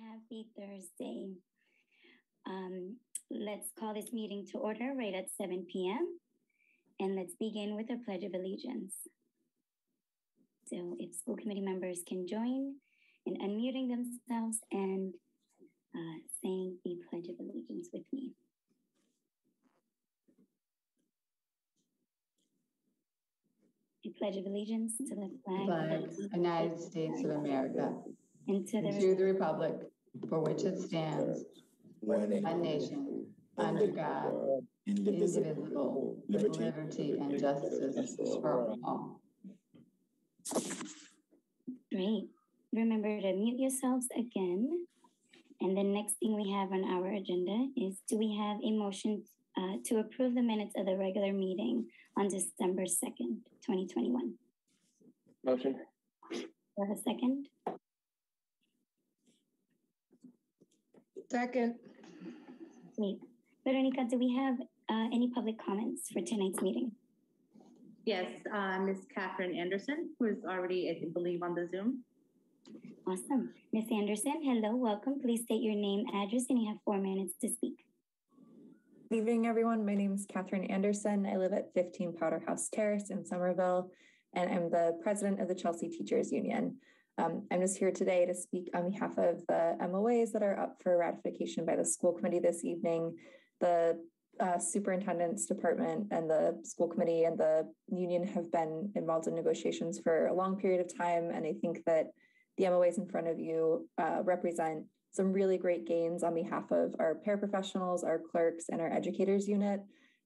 Happy Thursday. Let's call this meeting to order right at 7 p.m. And let's begin with a Pledge of Allegiance. So if school committee members can join in unmuting themselves and saying the Pledge of Allegiance with me. I pledge of allegiance to the flag of the United States of America and to the republic for which it stands, one nation, under God, indivisible, with liberty and justice for all. Great. Remember to mute yourselves again. And the next thing we have on our agenda is, do we have a motion to approve the minutes of the regular meeting on December 2nd, 2021? Motion. Do you have a second? Second. Great. Veronica, do we have any public comments for tonight's meeting? Yes, Ms. Catherine Anderson, who is already, I believe, on the Zoom. Awesome. Ms. Anderson, hello, welcome. Please state your name, address, and you have 4 minutes to speak. Good evening, everyone. My name is Catherine Anderson. I live at 15 Powderhouse Terrace in Somerville, and I'm the president of the Chelsea Teachers Union. I'm just here today to speak on behalf of the MOAs that are up for ratification by the school committee this evening. The superintendent's department and the school committee and the union have been involved in negotiations for a long period of time, and I think that the MOAs in front of you represent some really great gains on behalf of our paraprofessionals, our clerks, and our educators unit.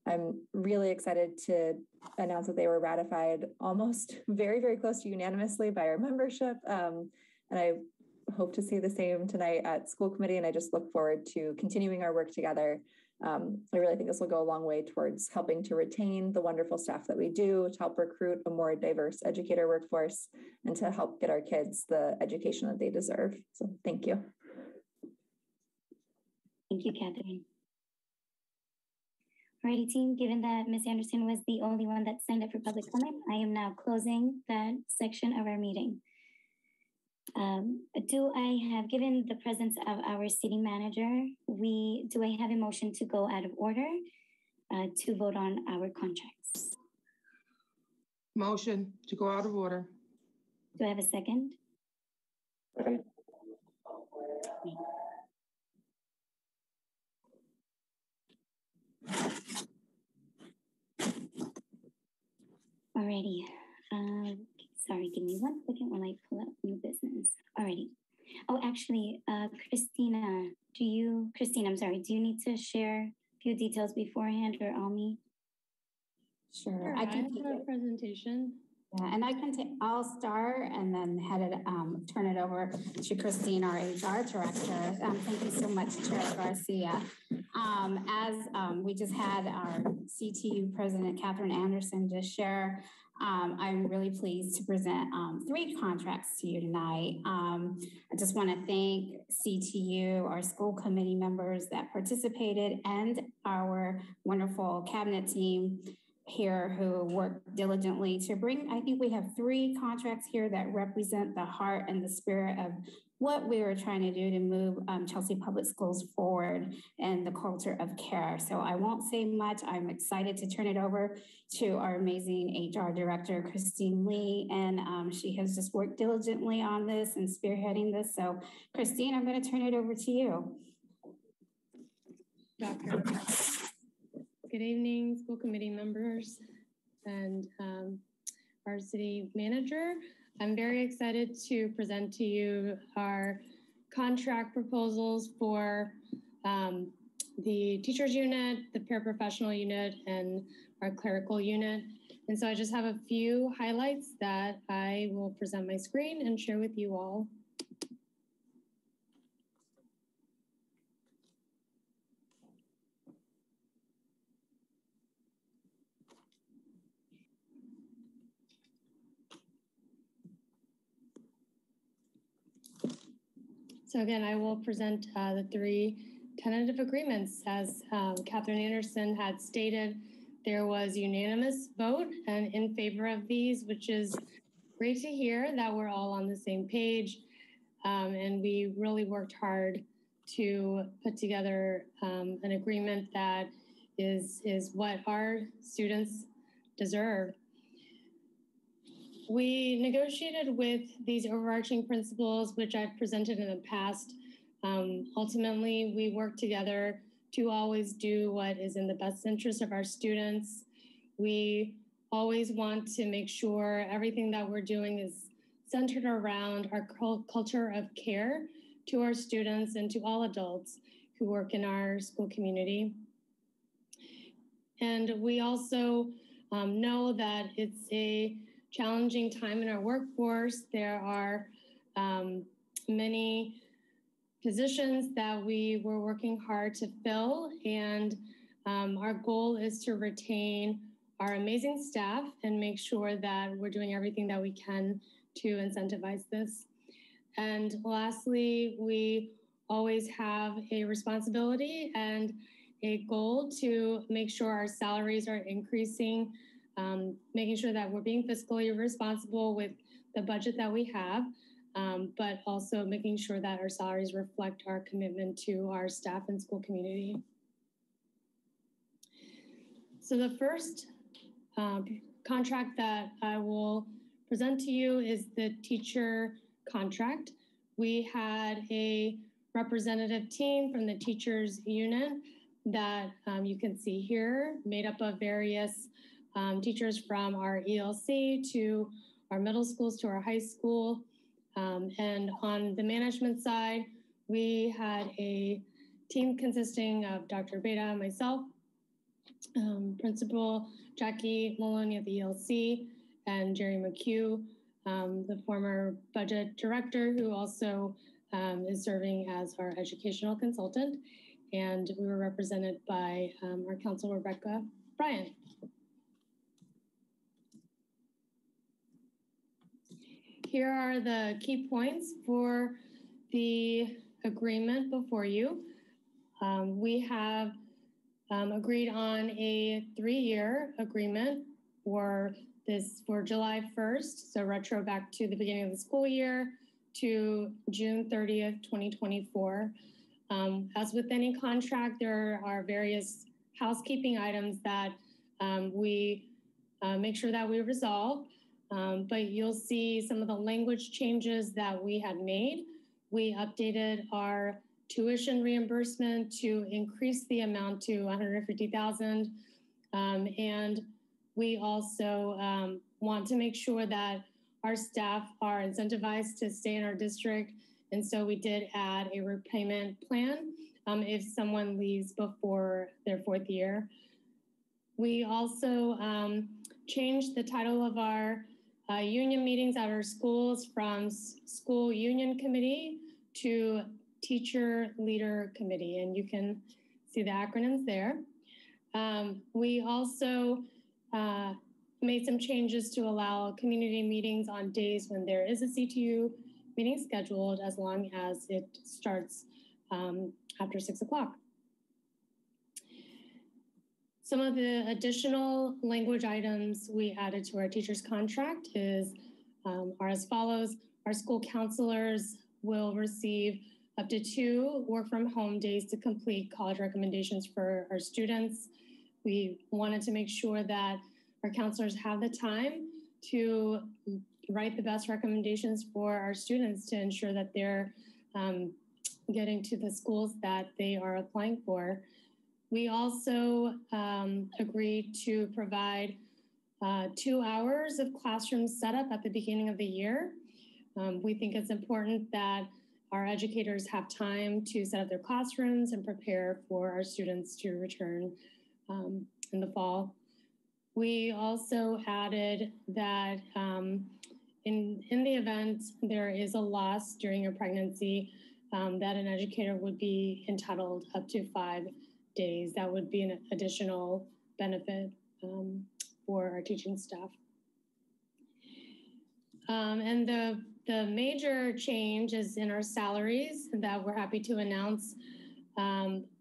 I'm really excited to announce that they were ratified almost very, very close to unanimously by our membership. And I hope to see the same tonight at school committee. And I just look forward to continuing our work together. I really think this will go a long way towards helping to retain the wonderful staff that we do, to help recruit a more diverse educator workforce, and to help get our kids the education that they deserve. So thank you. Thank you, Catherine. Alrighty, team, given that Ms. Anderson was the only one that signed up for public comment, I am now closing that section of our meeting. Do I have, given the presence of our city manager, do I have a motion to go out of order to vote on our contracts? Motion to go out of order. Do I have a second? Okay. Alrighty. Sorry, give me 1 second while I pull up new business. Alrighty. Oh, actually, Christina, I'm sorry, do you need to share a few details beforehand, or Almi? Sure, I can take a presentation. Yeah, and I'll start and then turn it over to Christine, our HR director. Thank you so much, Chair Garcia. As we just had our CTU president, Catherine Anderson, just share, I'm really pleased to present 3 contracts to you tonight. I just want to thank CTU, our school committee members that participated, and our wonderful cabinet team here who worked diligently to bring, I think we have 3 contracts here that represent the heart and the spirit of what we were trying to do to move Chelsea Public Schools forward and the culture of care. So I won't say much. I'm excited to turn it over to our amazing HR director, Christine Lee, and she has just worked diligently on this and spearheading this. So Christine, I'm going to turn it over to you. Dr. Good evening, school committee members and our city manager. I'm very excited to present to you our contract proposals for the teachers unit, the paraprofessional unit, and our clerical unit. And so I just have a few highlights that I will present my screen and share with you all. So again, I will present the 3 tentative agreements. As Catherine Anderson had stated, there was unanimous vote and in favor of these, which is great to hear that we're all on the same page. and we really worked hard to put together an agreement that is what our students deserve. We negotiated with these overarching principles, which I've presented in the past. Ultimately, we work together to always do what is in the best interest of our students. We always want to make sure everything that we're doing is centered around our culture of care to our students and to all adults who work in our school community. And we also know that it's a challenging time in our workforce. There are many positions that we were working hard to fill, and our goal is to retain our amazing staff and make sure that we're doing everything that we can to incentivize this. And lastly, we always have a responsibility and a goal to make sure our salaries are increasing, making sure that we're being fiscally responsible with the budget that we have, but also making sure that our salaries reflect our commitment to our staff and school community. So the first contract that I will present to you is the teacher contract. We had a representative team from the teachers union that you can see here, made up of various teachers from our ELC to our middle schools to our high school. And on the management side, we had a team consisting of Dr. Beta, myself, Principal Jackie Maloney at the ELC, and Jerry McHugh, the former budget director, who also is serving as our educational consultant. And we were represented by our counsel, Rebecca Bryant. Here are the key points for the agreement before you. We have agreed on a 3-year agreement for July 1st, so retro back to the beginning of the school year to June 30th, 2024. As with any contract, there are various housekeeping items that we make sure that we resolve, but you'll see some of the language changes that we had made. We updated our tuition reimbursement to increase the amount to $150,000, and we also want to make sure that our staff are incentivized to stay in our district. And so we did add a repayment plan if someone leaves before their 4th year. We also changed the title of our union meetings at our schools from School Union Committee to Teacher Leader Committee, and you can see the acronyms there. We also made some changes to allow community meetings on days when there is a CTU meeting scheduled, as long as it starts after 6 o'clock. Some of the additional language items we added to our teacher's contract are as follows. Our school counselors will receive up to 2 work from home days to complete college recommendations for our students. We wanted to make sure that our counselors have the time to write the best recommendations for our students to ensure that they're getting to the schools that they are applying for. We also agreed to provide 2 hours of classroom setup at the beginning of the year. We think it's important that our educators have time to set up their classrooms and prepare for our students to return in the fall. We also added that in the event there is a loss during a pregnancy, that an educator would be entitled up to 5 days. That would be an additional benefit for our teaching staff. And the major change is in our salaries that we're happy to announce.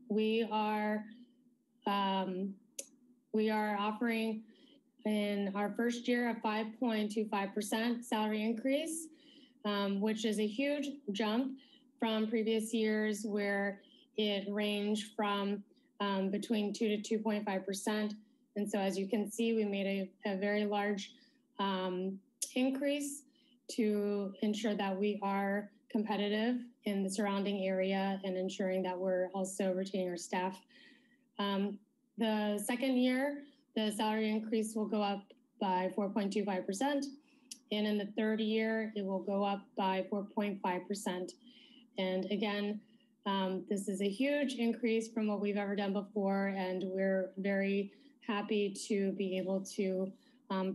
We are offering in our first year a 5.25% salary increase. which is a huge jump from previous years where it ranged from between 2 to 2.5%. And so as you can see, we made a very large increase to ensure that we are competitive in the surrounding area and ensuring that we're also retaining our staff. The second year, the salary increase will go up by 4.25%. And in the third year, it will go up by 4.5%. And again, this is a huge increase from what we've ever done before, and we're very happy to be able to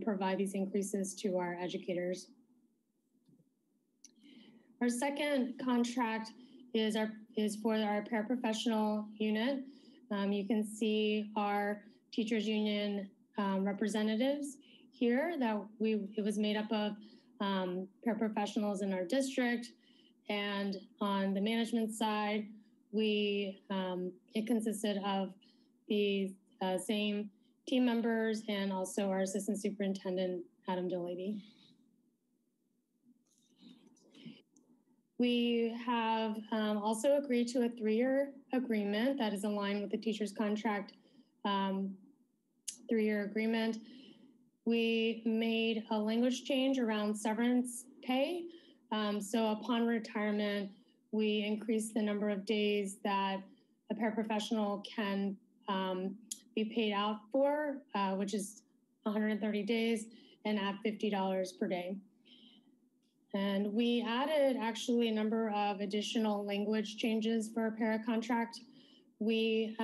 provide these increases to our educators. Our second contract is for our paraprofessional unit. You can see our teachers union representatives here. It was made up of paraprofessionals in our district, and on the management side, it consisted of the same team members and also our assistant superintendent, Adam Delaney. We have also agreed to a 3-year agreement that is aligned with the teacher's contract 3-year agreement. We made a language change around severance pay. So upon retirement, we increased the number of days that a paraprofessional can be paid out for, which is 130 days and at $50 per day. And we added actually a number of additional language changes for our para contract. We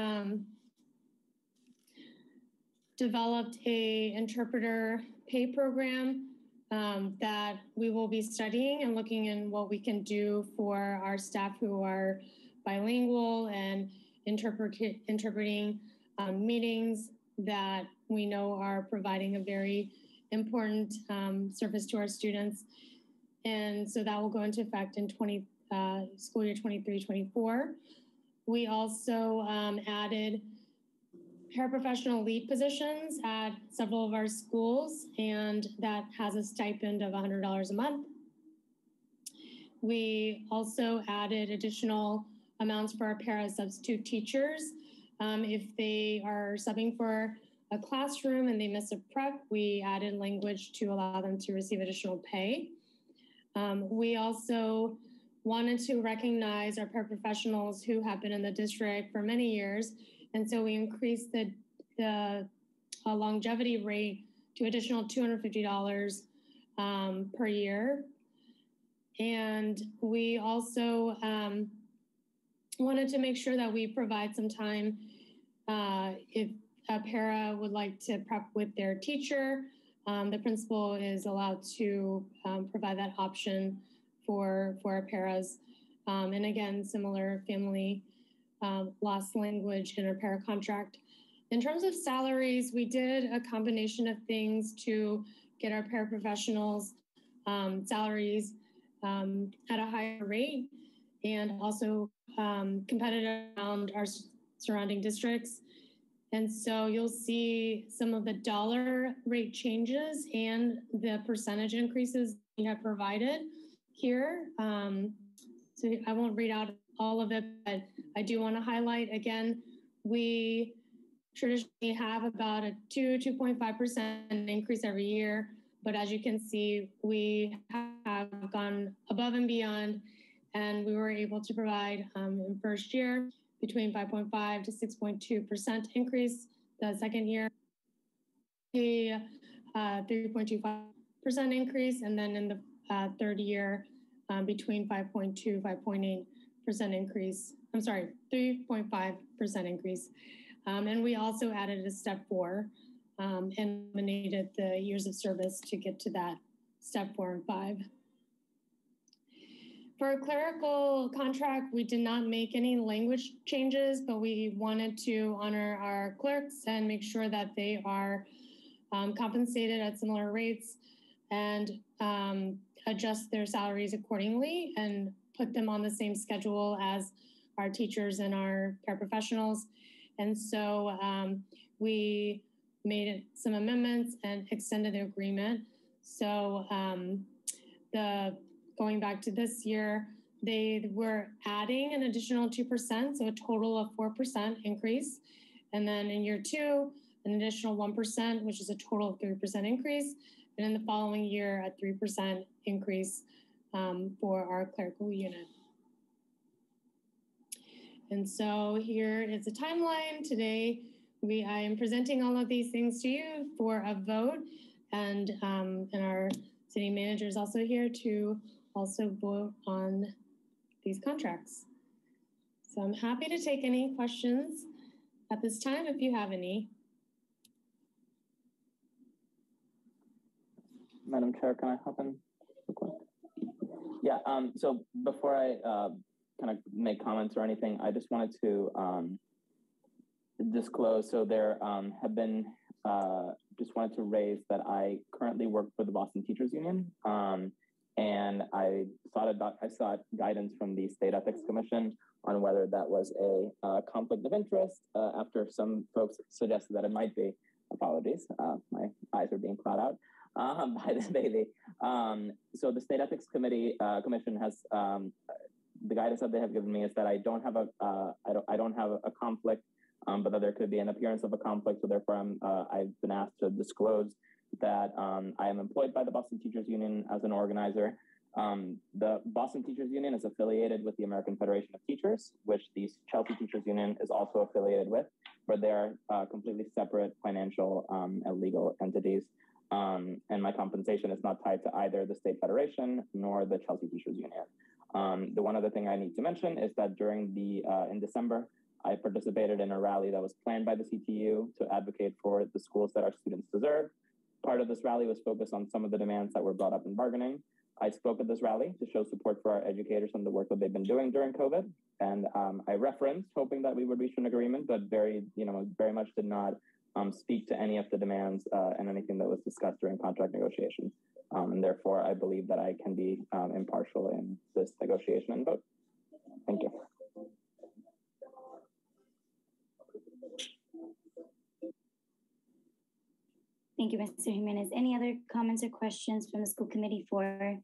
developed an interpreter pay program that we will be studying and looking in what we can do for our staff who are bilingual and interpreting meetings that we know are providing a very important service to our students. And so that will go into effect in school year 23-24. We also added paraprofessional lead positions at several of our schools, and that has a stipend of $100 a month. We also added additional amounts for our para substitute teachers. If they are subbing for a classroom and they miss a prep, we added language to allow them to receive additional pay. We also wanted to recognize our paraprofessionals who have been in the district for many years. And so we increased the longevity rate to additional $250 per year. And we also wanted to make sure that we provide some time if a para would like to prep with their teacher, the principal is allowed to provide that option for our paras. And again, similar family loss language in our para contract. In terms of salaries, we did a combination of things to get our paraprofessionals salaries at a higher rate and also competitive around our surrounding districts. And so you'll see some of the dollar rate changes and the percentage increases we have provided here. So I won't read out all of it, but I do want to highlight again, we traditionally have about a 2.5% increase every year. But as you can see, we have gone above and beyond, and we were able to provide in first year between 5.5 to 6.2% increase. The second year, a 3.25% increase, and then in the third year, between 5.2, 5.8% increase. I'm sorry, 3.5% increase. And we also added a step 4 and eliminated the years of service to get to that step 4 and 5. For a clerical contract, we did not make any language changes, but we wanted to honor our clerks and make sure that they are compensated at similar rates and adjust their salaries accordingly and put them on the same schedule as our teachers and our paraprofessionals. And so we made some amendments and extended the agreement. So the going back to this year, they were adding an additional 2%, so a total of 4% increase. And then in year 2, an additional 1%, which is a total of 3% increase. And in the following year, a 3% increase for our clerical unit. And so here is a timeline. Today, I am presenting all of these things to you for a vote. And our city manager is also here to also vote on these contracts. So I'm happy to take any questions at this time if you have any. Madam Chair, can I hop in real quick? Yeah, so before I kind of make comments or anything, I just wanted to disclose, so there have been, just wanted to raise that I currently work for the Boston Teachers Union, and I sought guidance from the State Ethics Commission on whether that was a conflict of interest after some folks suggested that it might be. Apologies, my eyes are being plowed out by the baby. So the State Ethics Commission has, the guidance that they have given me is that I don't have a conflict, but that there could be an appearance of a conflict. So therefore, I've been asked to disclose that I am employed by the Boston Teachers Union as an organizer. The Boston Teachers Union is affiliated with the American Federation of Teachers, which the Chelsea Teachers Union is also affiliated with, but they're completely separate financial and legal entities. And my compensation is not tied to either the State Federation nor the Chelsea Teachers Union. The one other thing I need to mention is that during in December, I participated in a rally that was planned by the CTU to advocate for the schools that our students deserve. Part of this rally was focused on some of the demands that were brought up in bargaining. I spoke at this rally to show support for our educators and the work that they've been doing during COVID. And I referenced hoping that we would reach an agreement, but very much did not speak to any of the demands and anything that was discussed during contract negotiations. And therefore, I believe that I can be impartial in this negotiation and vote. Thank you. Thank you, Mr. Jimenez. Any other comments or questions from the school committee for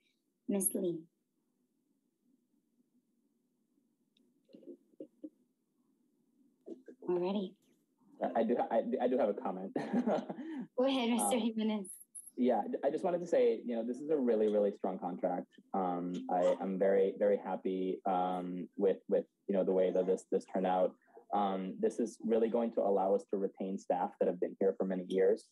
Ms. Lee? Alrighty. I do have a comment. Go ahead, Mr. Jimenez. Yeah, I just wanted to say, this is a really, really strong contract. I am very, very happy with the way that this turned out. This is really going to allow us to retain staff that have been here for many years.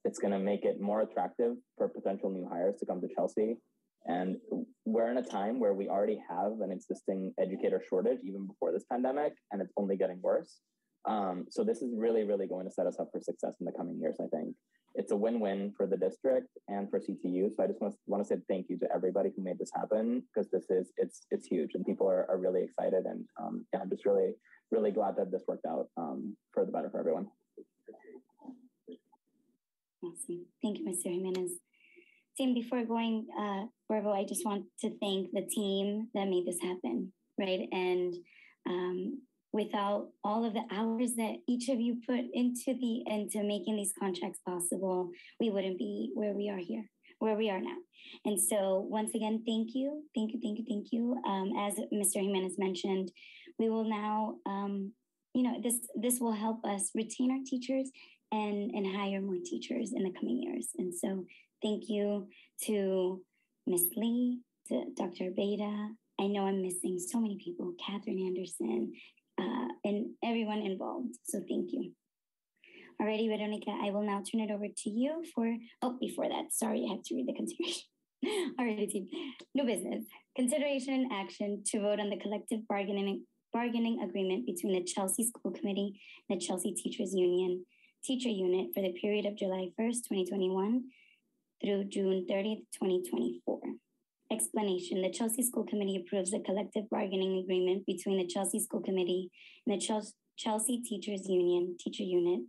It's going to make it more attractive for potential new hires to come to Chelsea. And we're in a time where we already have an existing educator shortage even before this pandemic, and it's only getting worse. So this is really, really going to set us up for success in the coming years, I think. It's a win-win for the district and for CTU. So I just want to say thank you to everybody who made this happen, because it's huge and people are really excited. And yeah, I'm just really, really glad that this worked out for the better for everyone. Awesome. Thank you, Mr. Jimenez. Tim, before going further, I just want to thank the team that made this happen, right? And without all of the hours that each of you put into making these contracts possible, we wouldn't be where we are now. And so once again, thank you. As Mr. Jimenez mentioned, we will now, this will help us retain our teachers and hire more teachers in the coming years. And so thank you to Ms. Lee, to Dr. Beta. I know I'm missing so many people, Catherine Anderson, and everyone involved. So thank you. Alrighty, Veronica, I will now turn it over to you before that, sorry, I have to read the consideration. Alrighty, team. New business. Consideration and action to vote on the collective bargaining agreement between the Chelsea School Committee and the Chelsea Teachers Union Teacher Unit for the period of July 1st, 2021 through June 30th, 2024. Explanation. The Chelsea School Committee approves the collective bargaining agreement between the Chelsea School Committee and the Chelsea Teachers Union Teacher Unit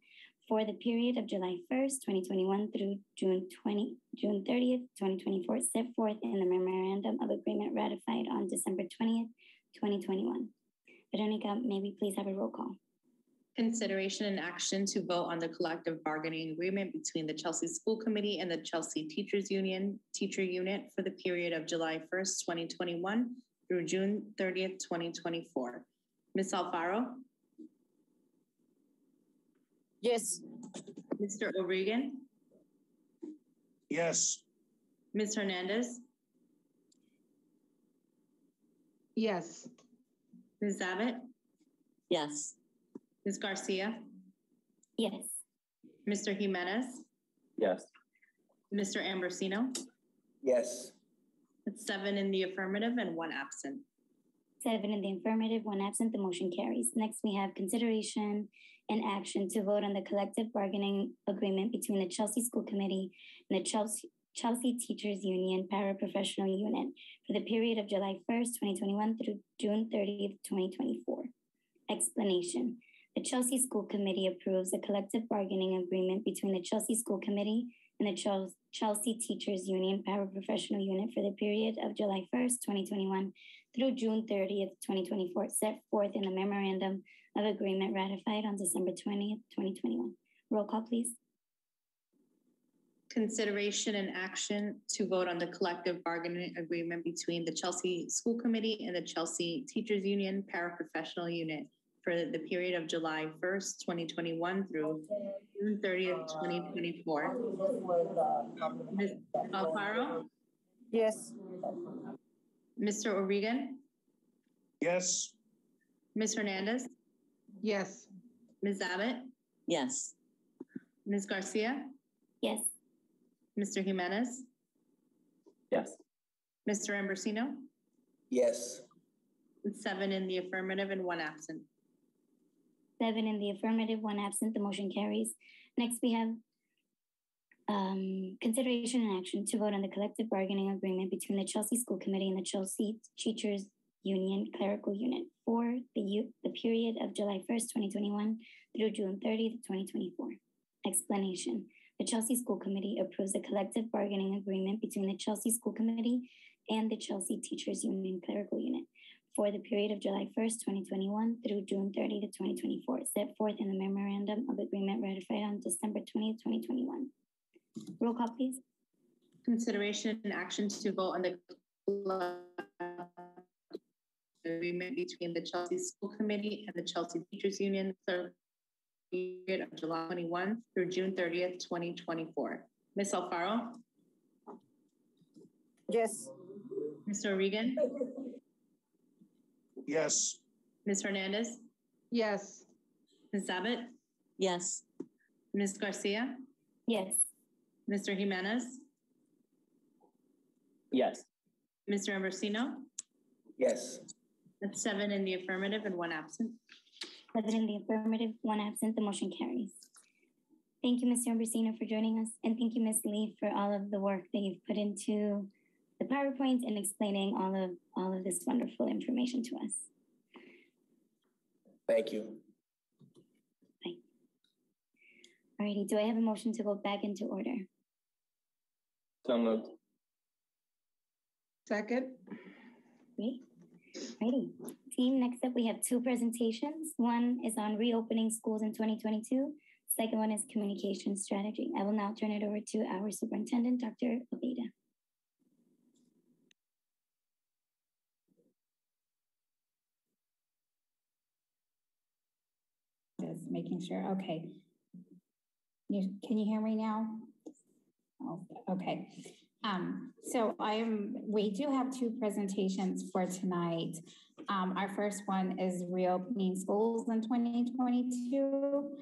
for the period of July 1st, 2021 through June 30th, 2024, set forth in the Memorandum of Agreement ratified on December 20th, 2021. Veronica, may we please have a roll call? Consideration and action to vote on the collective bargaining agreement between the Chelsea School Committee and the Chelsea Teachers Union Teacher Unit for the period of July 1st, 2021 through June 30th, 2024. Ms. Alfaro? Yes. Mr. O'Regan? Yes. Ms. Hernandez? Yes. Ms. Abbott? Yes. Ms. Garcia? Yes. Mr. Jimenez? Yes. Mr. Ambrosino? Yes. It's 7 in the affirmative and 1 absent. 7 in the affirmative, 1 absent, the motion carries. Next, we have consideration and action to vote on the collective bargaining agreement between the Chelsea School Committee and the Chelsea Teachers Union Paraprofessional Unit for the period of July 1st, 2021 through June 30th, 2024. Explanation. The Chelsea School Committee approves a collective bargaining agreement between the Chelsea School Committee and the Chelsea Teachers Union Paraprofessional Unit for the period of July 1st, 2021 through June 30th, 2024, set forth in the Memorandum of Agreement ratified on December 20th, 2021. Roll call, please. Consideration and action to vote on the collective bargaining agreement between the Chelsea School Committee and the Chelsea Teachers Union Paraprofessional Unit for the period of July 1st, 2021 through June 30th, 2024. Ms. Alfaro? Yes. Mr. O'Regan? Yes. Ms. Hernandez? Yes. Ms. Abbott? Yes. Ms. Garcia? Yes. Mr. Jimenez? Yes. Mr. Ambrosino? Yes. It's 7 in the affirmative and 1 absent. 7 in the affirmative, 1 absent, the motion carries. Next, we have consideration and action to vote on the collective bargaining agreement between the Chelsea School Committee and the Chelsea Teachers Union Clerical Unit for the period of July 1st, 2021 through June 30th, 2024. Explanation. The Chelsea School Committee approves a collective bargaining agreement between the Chelsea School Committee and the Chelsea Teachers Union Clerical Unit for the period of July 1st, 2021 through June 30th, 2024, set forth in the Memorandum of Agreement ratified on December 20th, 2021. Roll call, please. Consideration and action to vote on the agreement between the Chelsea School Committee and the Chelsea Teachers Union for the period of July 21 through June 30th, 2024. Ms. Alfaro? Yes. Mr. O'Regan? Yes. Ms. Hernandez? Yes. Ms. Abbott? Yes. Ms. Garcia? Yes. Mr. Jimenez? Yes. Mr. Ambrosino? Yes. That's 7 in the affirmative and 1 absent. 7 in the affirmative, 1 absent, the motion carries. Thank you, Mr. Ambrosino, for joining us. And thank you, Ms. Lee, for all of the work that you've put into the PowerPoint and explaining all of this wonderful information to us. Thank you. Bye. Alrighty, do I have a motion to go back into order? So moved. Second. Great. Alrighty. Team, next up we have 2 presentations. One is on reopening schools in 2022. Second one is communication strategy. I will now turn it over to our superintendent, Dr. Obeda. Just making sure. Okay. Can you hear me now? Oh, okay. So we do have 2 presentations for tonight. Our first one is reopening schools in 2022.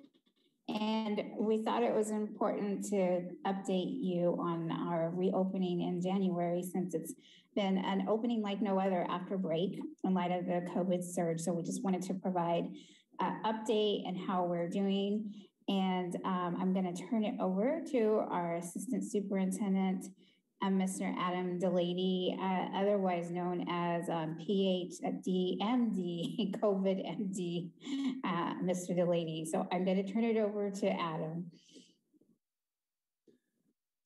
And we thought it was important to update you on our reopening in January, since it's been an opening like no other after break in light of the COVID surge. So we just wanted to provide an update and how we're doing. And I'm going to turn it over to our Assistant Superintendent, Mr. Adam Delaney, otherwise known as PhD MD, COVID MD, Mr. Delaney. So I'm going to turn it over to Adam.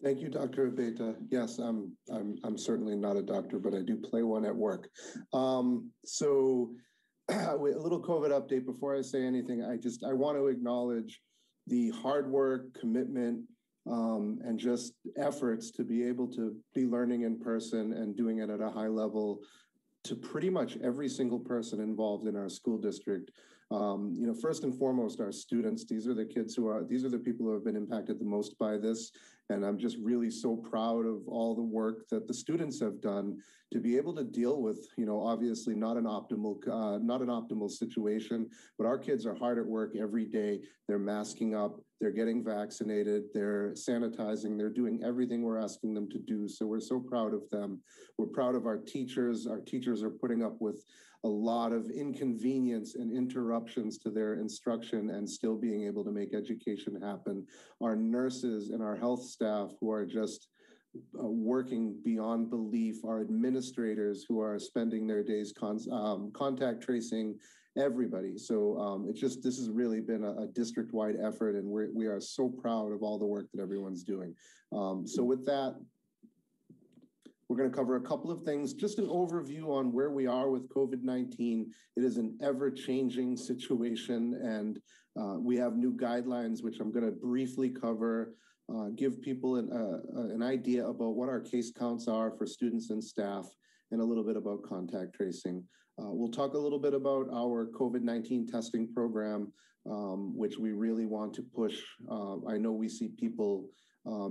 Thank you, Dr. Obeda. Yes, I'm certainly not a doctor, but I do play one at work. So a little COVID update before I say anything. I want to acknowledge the hard work, commitment, and just efforts to be able to be learning in person and doing it at a high level to pretty much every single person involved in our school district. First and foremost, our students. These are the people who have been impacted the most by this. And I'm just really so proud of all the work that the students have done to be able to deal with, obviously not an optimal situation, but our kids are hard at work every day. They're masking up, they're getting vaccinated, they're sanitizing, they're doing everything we're asking them to do. So we're so proud of them. We're proud of our teachers. Our teachers are putting up with a lot of inconvenience and interruptions to their instruction and still being able to make education happen. Our nurses and our health staff who are just working beyond belief, our administrators who are spending their days contact tracing everybody. So this has really been a district-wide effort, and we are so proud of all the work that everyone's doing. So with that, we're going to cover a couple of things, just an overview on where we are with COVID-19. It is an ever-changing situation, and we have new guidelines, which I'm going to briefly cover, give people an idea about what our case counts are for students and staff, and a little bit about contact tracing. We'll talk a little bit about our COVID-19 testing program, which we really want to push. I know we see people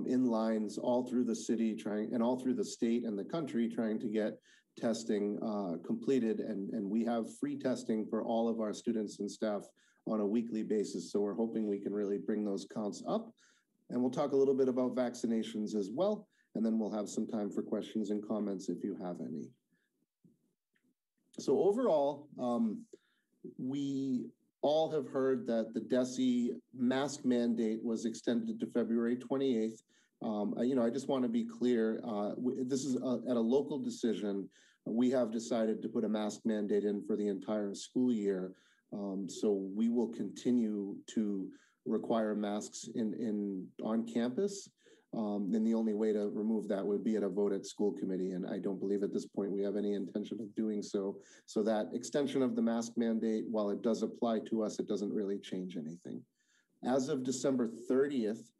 in lines all through the city and all through the state and the country trying to get testing completed. And we have free testing for all of our students and staff on a weekly basis. So we're hoping we can really bring those counts up. And we'll talk a little bit about vaccinations as well. And then we'll have some time for questions and comments if you have any. So overall, we all have heard that the DESE mask mandate was extended to February 28th. I just want to be clear, this is at a local decision. We have decided to put a mask mandate in for the entire school year. So we will continue to require masks on campus. And the only way to remove that would be at a vote at school committee. And I don't believe at this point we have any intention of doing so. So that extension of the mask mandate, while it does apply to us, it doesn't really change anything. As of December 30th,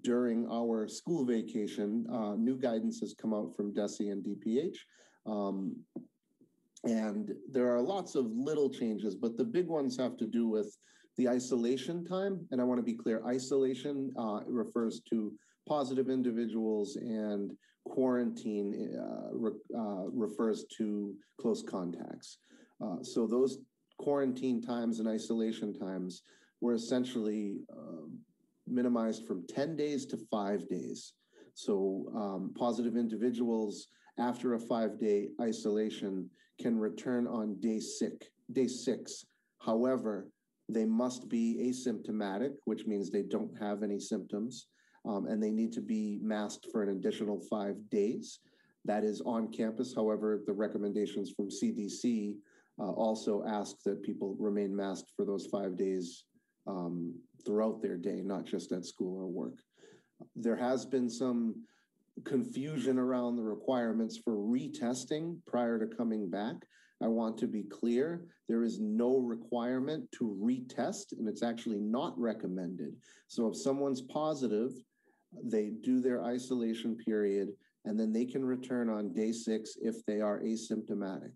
during our school vacation, new guidance has come out from DESE and DPH. And there are lots of little changes, but the big ones have to do with the isolation time. And I want to be clear, isolation refers to positive individuals, and quarantine refers to close contacts. So those quarantine times and isolation times were essentially minimized from 10 days to 5 days. So positive individuals after a 5-day isolation can return on day 6. However, they must be asymptomatic, which means they don't have any symptoms. And they need to be masked for an additional 5 days. That is on campus. However, the recommendations from CDC also ask that people remain masked for those 5 days throughout their day, not just at school or work. There has been some confusion around the requirements for retesting prior to coming back. I want to be clear, there is no requirement to retest, and it's actually not recommended. So if someone's positive, they do their isolation period, and then they can return on day 6 if they are asymptomatic.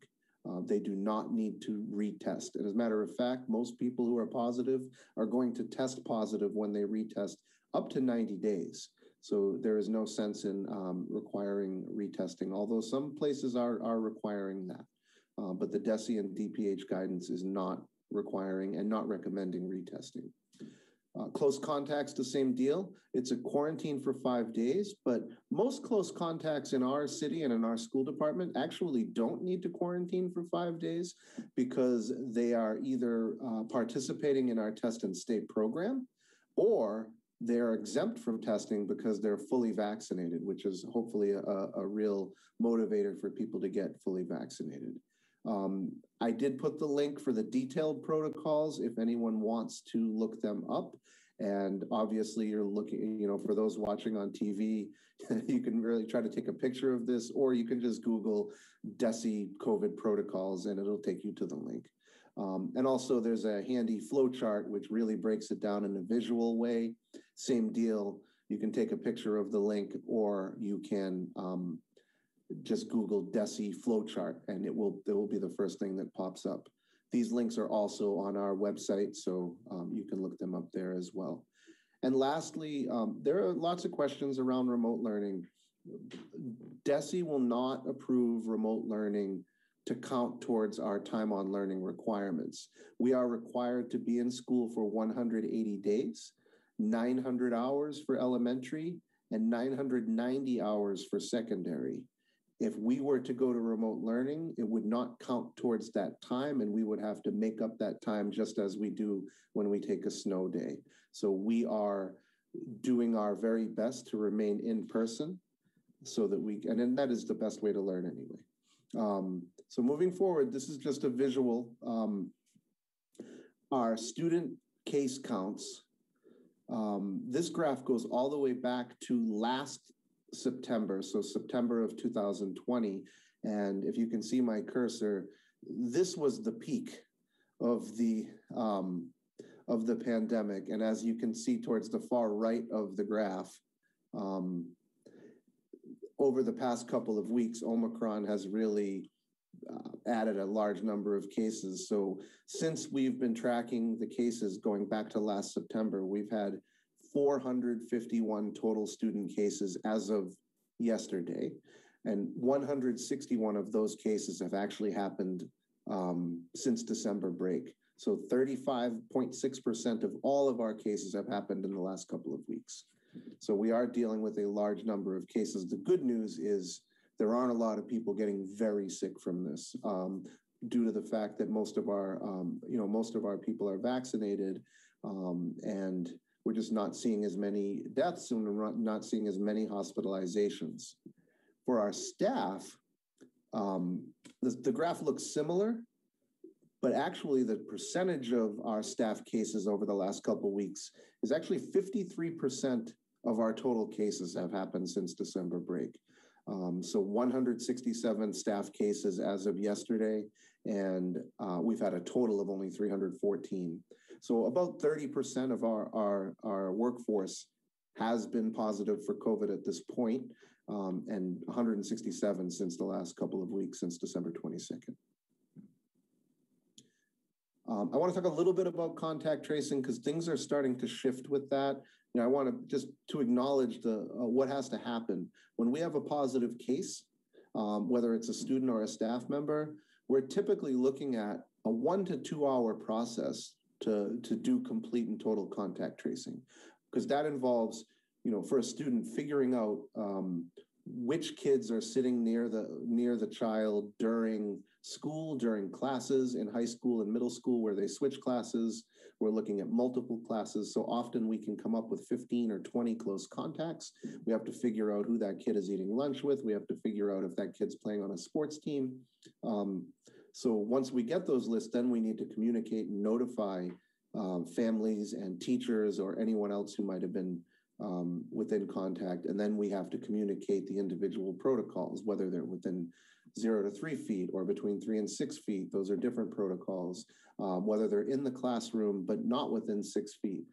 They do not need to retest. And as a matter of fact, most people who are positive are going to test positive when they retest up to 90 days. So there is no sense in requiring retesting, although some places are requiring that. But the DESE and DPH guidance is not requiring and not recommending retesting. Close contacts, the same deal. It's a quarantine for 5 days, but most close contacts in our city and in our school department actually don't need to quarantine for 5 days because they are either participating in our test and stay program, or they're exempt from testing because they're fully vaccinated, which is hopefully a real motivator for people to get fully vaccinated. I did put the link for the detailed protocols if anyone wants to look them up. And obviously you're looking, for those watching on TV, you can really try to take a picture of this, or you can just Google DESE COVID protocols and it'll take you to the link. And also there's a handy flow chart, which really breaks it down in a visual way. Same deal. You can take a picture of the link, or you can just Google DESE flowchart, and it will be the first thing that pops up. These links are also on our website, so you can look them up there as well. And lastly, there are lots of questions around remote learning. DESE will not approve remote learning to count towards our time on learning requirements. We are required to be in school for 180 days, 900 hours for elementary, and 990 hours for secondary. If we were to go to remote learning, it would not count towards that time, and we would have to make up that time just as we do when we take a snow day. So we are doing our very best to remain in person so that we, and then that is the best way to learn anyway. So moving forward, this is just a visual. Our student case counts. This graph goes all the way back to last September, so September of 2020. And if you can see my cursor, this was the peak of the pandemic. And as you can see towards the far right of the graph, over the past couple of weeks, Omicron has really added a large number of cases. So since we've been tracking the cases going back to last September, we've had 451 total student cases as of yesterday. And 161 of those cases have actually happened since December break. So 35.6% of all of our cases have happened in the last couple of weeks. So we are dealing with a large number of cases. The good news is there aren't a lot of people getting very sick from this due to the fact that most of our people are vaccinated, and we're just not seeing as many deaths, and we're not seeing as many hospitalizations. For our staff, the graph looks similar, but actually the percentage of our staff cases over the last couple of weeks is actually 53% of our total cases have happened since December break. So 167 staff cases as of yesterday, and we've had a total of only 314. So about 30% of our workforce has been positive for COVID at this point, and 167 since the last couple of weeks, since December 22nd. I want to talk a little bit about contact tracing because things are starting to shift with that. You know, I want to just to acknowledge what has to happen. When we have a positive case, whether it's a student or a staff member, we're typically looking at a 1 to 2 hour process to do complete and total contact tracing, because that involves, you know, for a student figuring out which kids are sitting near the child during school, during classes in high school and middle school where they switch classes. We're looking at multiple classes. So often we can come up with 15 or 20 close contacts. We have to figure out who that kid is eating lunch with. We have to figure out if that kid's playing on a sports team. So once we get those lists, then we need to communicate and notify families and teachers or anyone else who might have been within contact. And then we have to communicate the individual protocols, whether they're within 0 to 3 feet or between 3 and 6 feet. Those are different protocols, whether they're in the classroom, but not within 6 feet.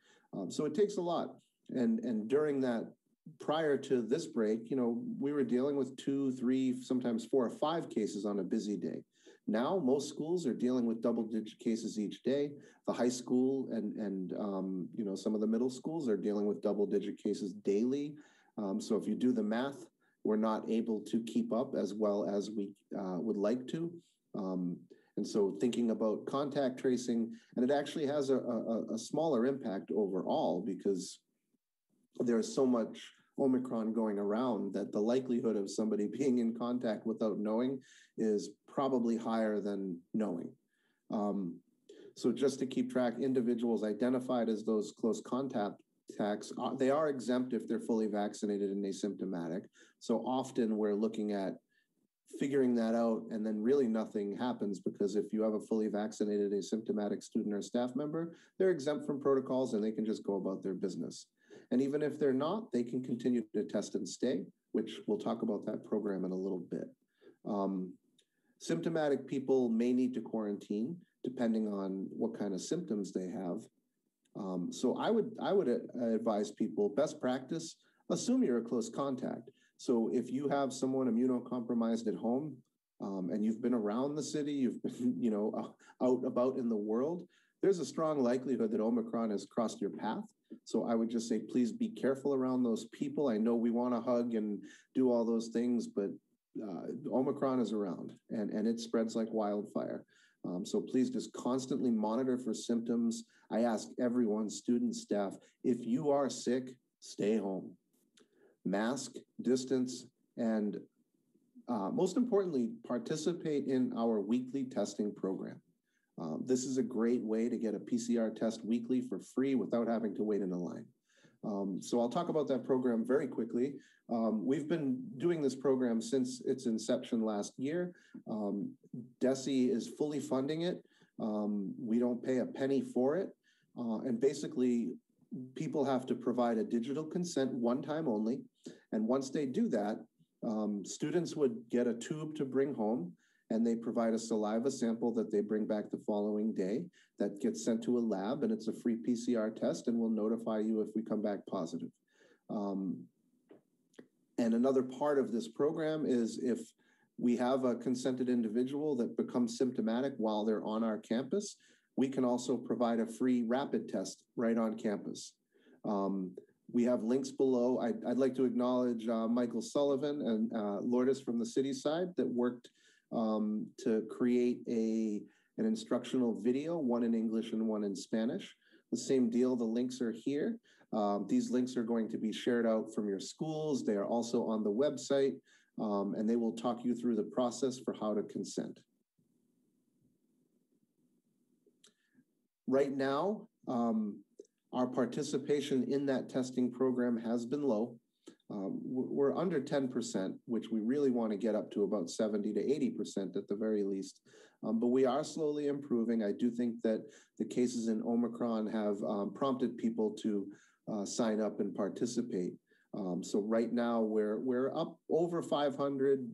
So it takes a lot. And during that, prior to this break, you know, we were dealing with 2, 3, sometimes 4 or 5 cases on a busy day. Now, most schools are dealing with double-digit cases each day. The high school and you know, some of the middle schools are dealing with double-digit cases daily. So if you do the math, we're not able to keep up as well as we would like to. And so thinking about contact tracing, and it actually has a smaller impact overall because there's so much Omicron going around that the likelihood of somebody being in contact without knowing is probably higher than knowing. So just to keep track, individuals identified as those close contacts, they are exempt if they're fully vaccinated and asymptomatic. So often we're looking at figuring that out, and then really nothing happens, because if you have a fully vaccinated asymptomatic student or staff member, they're exempt from protocols and they can just go about their business. And even if they're not, they can continue to test and stay, which we'll talk about that program in a little bit. Symptomatic people may need to quarantine. depending on what kind of symptoms they have. So I would advise people, best practice, assume you're a close contact. So if you have someone immunocompromised at home, and you've been around the city, you've been, out about in the world, there's a strong likelihood that Omicron has crossed your path. So I would just say, please be careful around those people. I know we want to hug and do all those things, but Omicron is around and it spreads like wildfire. So please just constantly monitor for symptoms. I ask everyone, students, staff, if you are sick, stay home. Mask, distance, and most importantly, participate in our weekly testing program. This is a great way to get a PCR test weekly for free without having to wait in a line. So I'll talk about that program very quickly. We've been doing this program since its inception last year. DESE is fully funding it. We don't pay a penny for it. And basically, people have to provide a digital consent one time only. And once they do that, students would get a tube to bring home, and they provide a saliva sample that they bring back the following day that gets sent to a lab, and it's a free PCR test, and we'll notify you if we come back positive. And another part of this program is if we have a consented individual that becomes symptomatic while they're on our campus, we can also provide a free rapid test right on campus. We have links below. I'd like to acknowledge Michael Sullivan and Lourdes from the city side that worked to create an instructional video, one in English and one in Spanish. The same deal, the links are here. These links are going to be shared out from your schools. They are also on the website, and they will talk you through the process for how to consent. Right now, our participation in that testing program has been low. We're under 10%, which we really want to get up to about 70 to 80% at the very least. But we are slowly improving. I do think that the cases in Omicron have prompted people to sign up and participate. So right now we're up over 500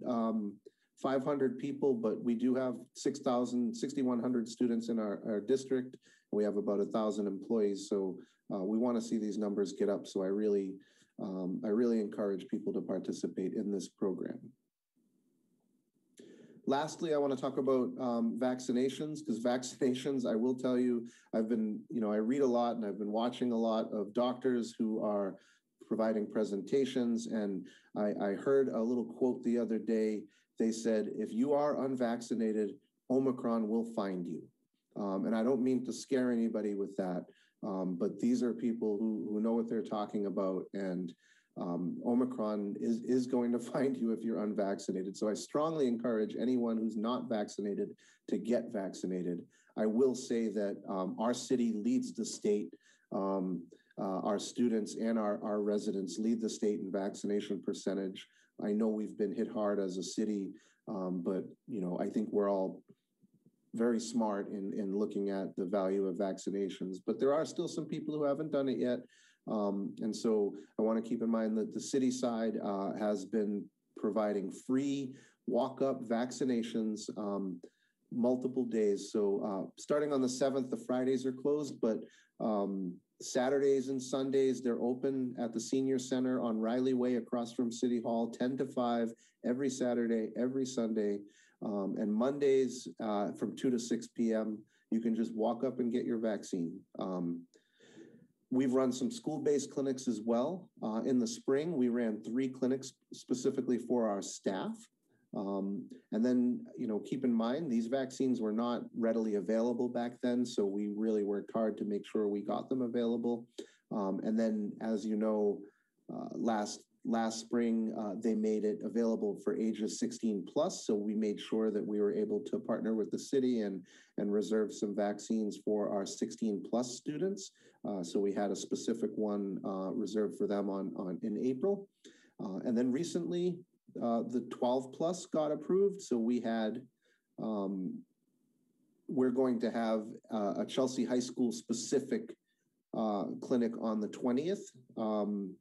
people, but we do have 6,100 students in our district. We have about 1,000 employees. So we want to see these numbers get up. So I really encourage people to participate in this program. Lastly, I want to talk about vaccinations, because vaccinations, I will tell you, I read a lot and I've been watching a lot of doctors who are providing presentations. And I heard a little quote the other day. They said, if you are unvaccinated, Omicron will find you. And I don't mean to scare anybody with that, but these are people who know what they're talking about. And Omicron is going to find you if you're unvaccinated. So I strongly encourage anyone who's not vaccinated to get vaccinated. I will say that our city leads the state. Our students and our residents lead the state in vaccination percentage. I know we've been hit hard as a city, but I think we're all very smart in looking at the value of vaccinations. But there are still some people who haven't done it yet. And so I want to keep in mind that the city side has been providing free walk-up vaccinations multiple days. So starting on the 7th, the Fridays are closed, but Saturdays and Sundays, they're open at the Senior Center on Riley Way across from City Hall, 10 to 5, every Saturday, every Sunday. And Mondays from 2 to 6 p.m., you can just walk up and get your vaccine. We've run some school-based clinics as well. In the spring, we ran 3 clinics specifically for our staff. And then, keep in mind, these vaccines were not readily available back then, so we really worked hard to make sure we got them available. And then, as you know, last spring, they made it available for ages 16 plus. So we made sure that we were able to partner with the city and reserve some vaccines for our 16 plus students. So we had a specific one reserved for them in April. And then recently, the 12 plus got approved. So we're going to have a Chelsea High School specific clinic on the 20th,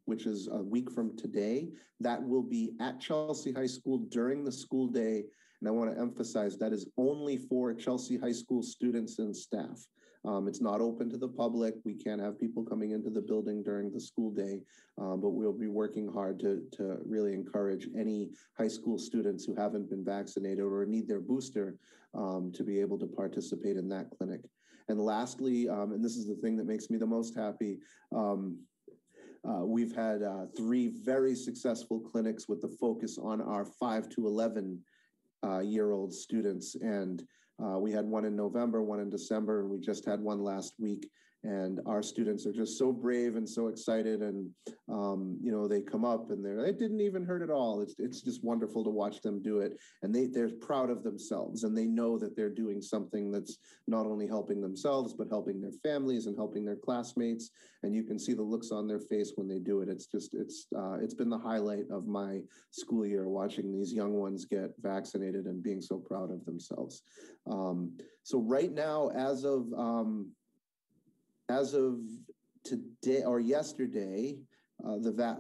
which is a week from today. That will be at Chelsea High School during the school day. And I want to emphasize that is only for Chelsea High School students and staff. It's not open to the public. We can't have people coming into the building during the school day, but we'll be working hard to really encourage any high school students who haven't been vaccinated or need their booster to be able to participate in that clinic. And lastly, and this is the thing that makes me the most happy, we've had 3 very successful clinics with the focus on our 5 to 11 year old students. And we had one in November, one in December, and we just had one last week. And our students are just so brave and so excited. And, you know, they come up and it didn't even hurt at all. It's just wonderful to watch them do it. And they're proud of themselves, and they know that they're doing something that's not only helping themselves, but helping their families and helping their classmates. And you can see the looks on their face when they do it. It's been the highlight of my school year, watching these young ones get vaccinated and being so proud of themselves. So right now, as of today or yesterday,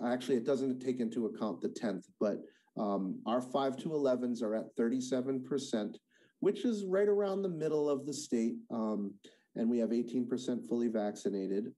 actually it doesn't take into account the 10th, but our 5 to 11s are at 37%, which is right around the middle of the state. And we have 18% fully vaccinated.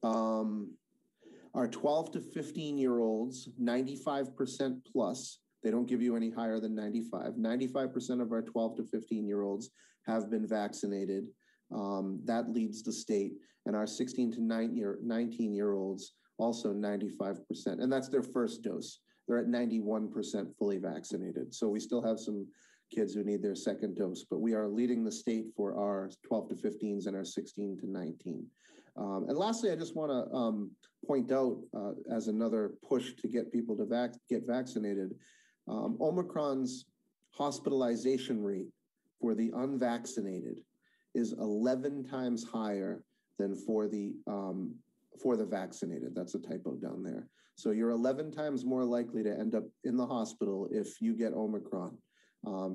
Our 12 to 15 year olds, 95% plus. They don't give you any higher than 95. 95% of our 12 to 15 year olds have been vaccinated. That leads the state. And our 16 to 19 year olds, also 95%. And that's their first dose. They're at 91% fully vaccinated. So we still have some kids who need their second dose, but we are leading the state for our 12 to 15s and our 16 to 19. And lastly, I just want to point out as another push to get people to get vaccinated, Omicron's hospitalization rate for the unvaccinated is 11 times higher than for the vaccinated. That's a typo down there. So you're 11 times more likely to end up in the hospital if you get Omicron,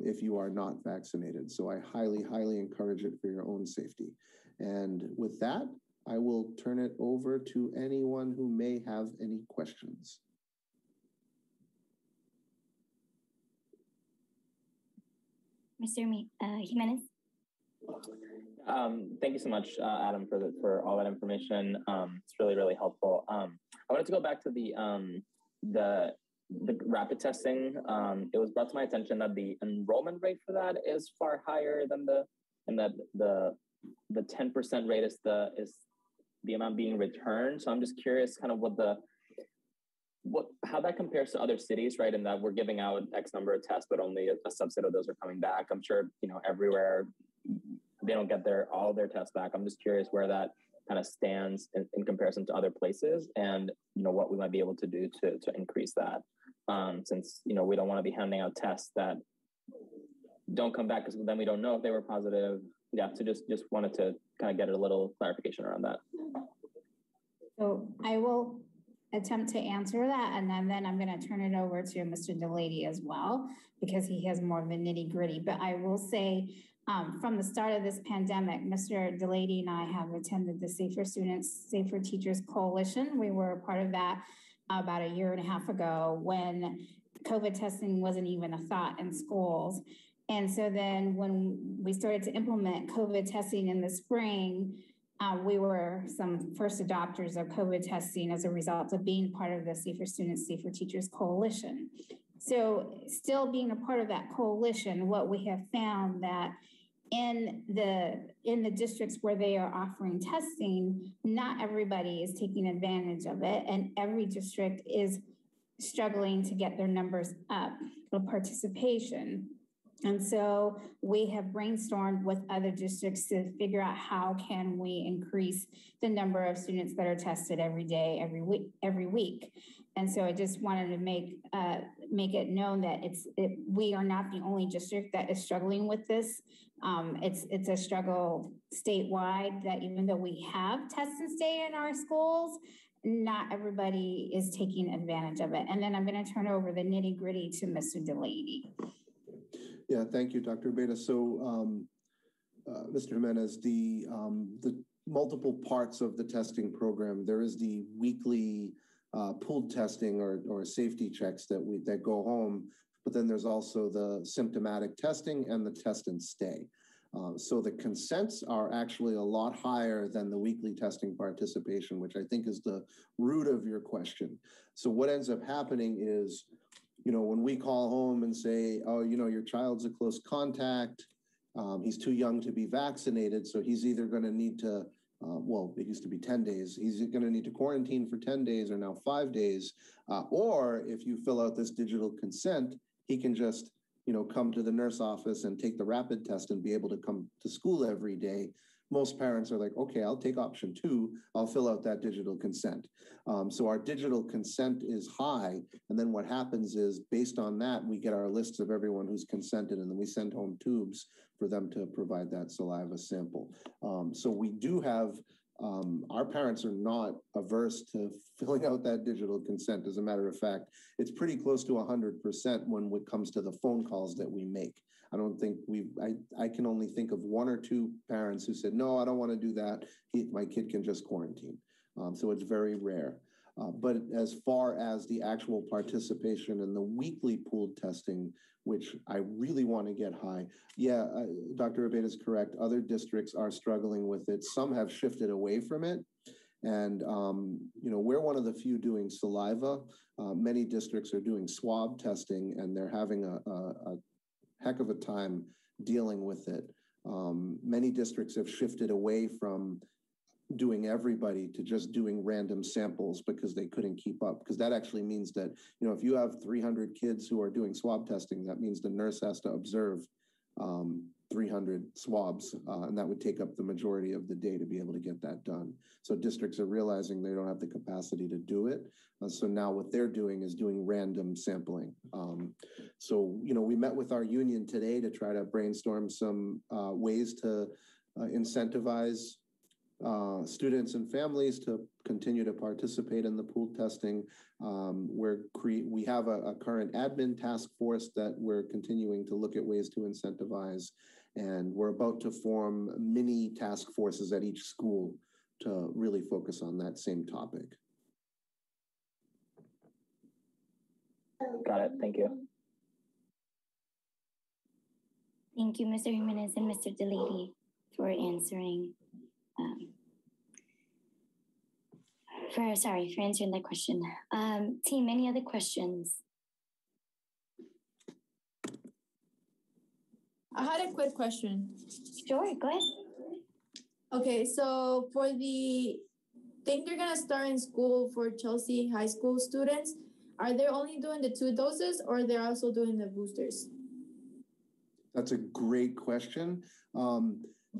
if you are not vaccinated. So I highly, highly encourage it for your own safety. And with that, I will turn it over to anyone who may have any questions. Mr. Jimenez. Thank you so much, Adam, for all that information. It's really, really helpful. I wanted to go back to the rapid testing. It was brought to my attention that the enrollment rate for that is far higher than the 10% rate is the amount being returned. So I'm just curious, kind of how that compares to other cities, right? And that we're giving out X number of tests, but only a subset of those are coming back. I'm sure, you know, everywhere they don't get all their tests back. I'm just curious where that kind of stands in comparison to other places, and, you know, what we might be able to do to increase that. Since, you know, we don't want to be handing out tests that don't come back because then we don't know if they were positive. Yeah, so just wanted to kind of get a little clarification around that. So I will attempt to answer that, and then I'm going to turn it over to Mr. Delaney as well, because he has more of the nitty gritty. But I will say, from the start of this pandemic, Mr. Delaney and I have attended the Safer Students, Safer Teachers Coalition. We were a part of that about a year and a half ago when COVID testing wasn't even a thought in schools. And so then when we started to implement COVID testing in the spring, we were some first adopters of COVID testing as a result of being part of the Safer Students, Safer Teachers Coalition. So still being a part of that coalition, what we have found that in the districts where they are offering testing, not everybody is taking advantage of it, and every district is struggling to get their numbers up for participation. And so we have brainstormed with other districts to figure out how can we increase the number of students that are tested every day, every week. And so I just wanted to make it known that we are not the only district that is struggling with this. It's a struggle statewide, that even though we have test and stay in our schools, not everybody is taking advantage of it. And then I'm going to turn over the nitty gritty to Mr. Delaney. Yeah, thank you, Dr. Beta. So, Mr. Jimenez, the multiple parts of the testing program, there is the weekly pooled testing or safety checks that go home, but then there's also the symptomatic testing and the test and stay. So the consents are actually a lot higher than the weekly testing participation, which I think is the root of your question. So what ends up happening is, when we call home and say, oh, your child's a close contact, he's too young to be vaccinated, so he's either going to need to, well, it used to be 10 days, he's going to need to quarantine for 10 days or now 5 days, or if you fill out this digital consent, he can just come to the nurse office and take the rapid test and be able to come to school every day. Most parents are like, okay, I'll take option 2. I'll fill out that digital consent. So our digital consent is high. And then what happens is based on that, we get our lists of everyone who's consented, and then we send home tubes for them to provide that saliva sample. So we do have, our parents are not averse to filling out that digital consent. As a matter of fact, it's pretty close to 100% when it comes to the phone calls that we make. I don't think I can only think of 1 or 2 parents who said, no, I don't want to do that. My kid can just quarantine. So it's very rare. But as far as the actual participation in the weekly pooled testing, which I really want to get high, yeah, Dr. Abed is correct. Other districts are struggling with it. Some have shifted away from it. And, we're one of the few doing saliva. Many districts are doing swab testing, and they're having a heck of a time dealing with it. Many districts have shifted away from doing everybody to just doing random samples because they couldn't keep up. Because that actually means that, if you have 300 kids who are doing swab testing, that means the nurse has to observe 300 swabs, and that would take up the majority of the day to be able to get that done. So districts are realizing they don't have the capacity to do it. So now what they're doing is doing random sampling. So, we met with our union today to try to brainstorm some ways to incentivize students and families to continue to participate in the pool testing. We have a current admin task force that we're continuing to look at ways to incentivize, and we're about to form mini task forces at each school to really focus on that same topic. Got it. Thank you. Thank you, Mr. Jimenez and Mr. Delady, for answering. For answering that question. Team, any other questions? I had a quick question. Sure, go ahead. Okay, so for the thing they're gonna start in school for Chelsea high school students, are they only doing the 2 doses, or they're also doing the boosters? That's a great question.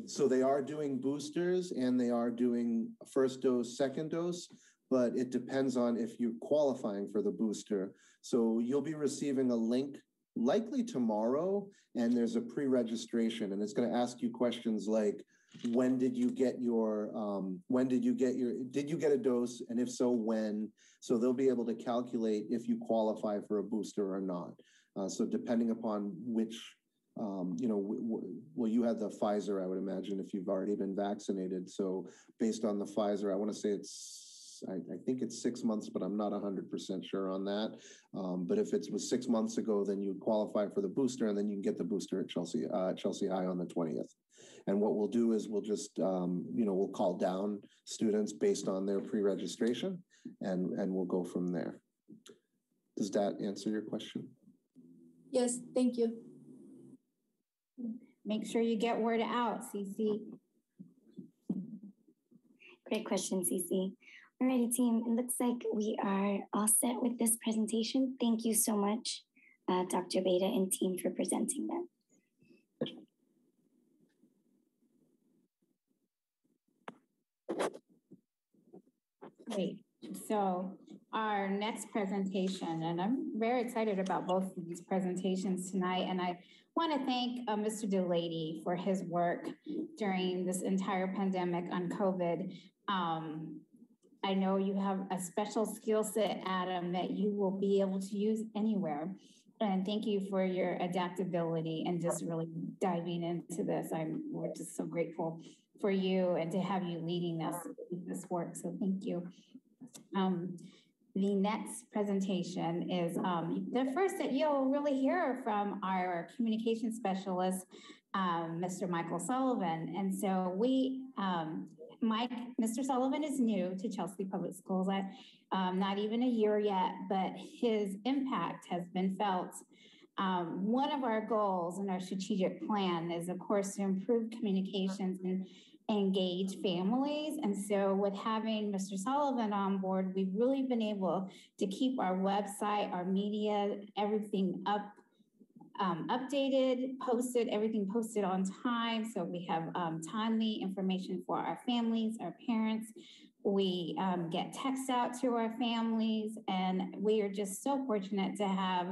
So they are doing boosters and they are doing first dose, second dose, but it depends on if you're qualifying for the booster. So you'll be receiving a link likely tomorrow, and there's a pre-registration, and it's going to ask you questions like, did you get a dose? And if so, when? So they'll be able to calculate if you qualify for a booster or not. So depending upon which, well, you had the Pfizer, I would imagine, if you've already been vaccinated. So based on the Pfizer, I want to say I think it's 6 months, but I'm not 100% sure on that. But if it was 6 months ago, then you would qualify for the booster, and then you can get the booster at Chelsea High on the 20th. And what we'll do is we'll just, we'll call down students based on their pre-registration, and we'll go from there. Does that answer your question? Yes, thank you. Make sure you get word out, Cece. Great question, Cece. Alrighty, team, it looks like we are all set with this presentation. Thank you so much, Dr. Beta and team, for presenting that. Great. So our next presentation, and I'm very excited about both of these presentations tonight, and I want to thank Mr. Delady for his work during this entire pandemic on COVID. I know you have a special skill set, Adam, that you will be able to use anywhere. And thank you for your adaptability and just really diving into this. We're just so grateful for you and to have you leading this work. So thank you. the next presentation is the first that you'll really hear from our communication specialist, Mr. Michael Sullivan. And so Mr. Sullivan is new to Chelsea Public Schools, not even a year yet, but his impact has been felt. One of our goals in our strategic plan is, of course, to improve communications and engage families. And so with having Mr. Sullivan on board, we've really been able to keep our website, our media, everything updated, posted, everything posted on time. So we have timely information for our families, our parents. We get texts out to our families, and we are just so fortunate to have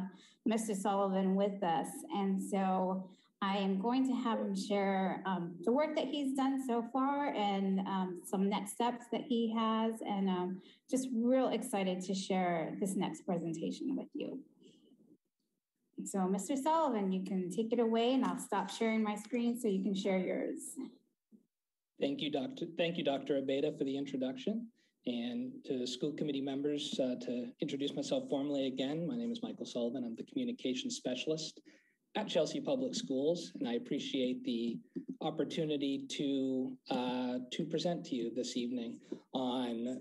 Mr. Sullivan with us. And so I am going to have him share the work that he's done so far and some next steps that he has, and just real excited to share this next presentation with you. So Mr. Sullivan, you can take it away, and I'll stop sharing my screen so you can share yours. Thank you, Dr. Abeda, for the introduction, and to school committee members. To introduce myself formally again, my name is Michael Sullivan. I'm the communications specialist at Chelsea Public Schools, and I appreciate the opportunity to present to you this evening on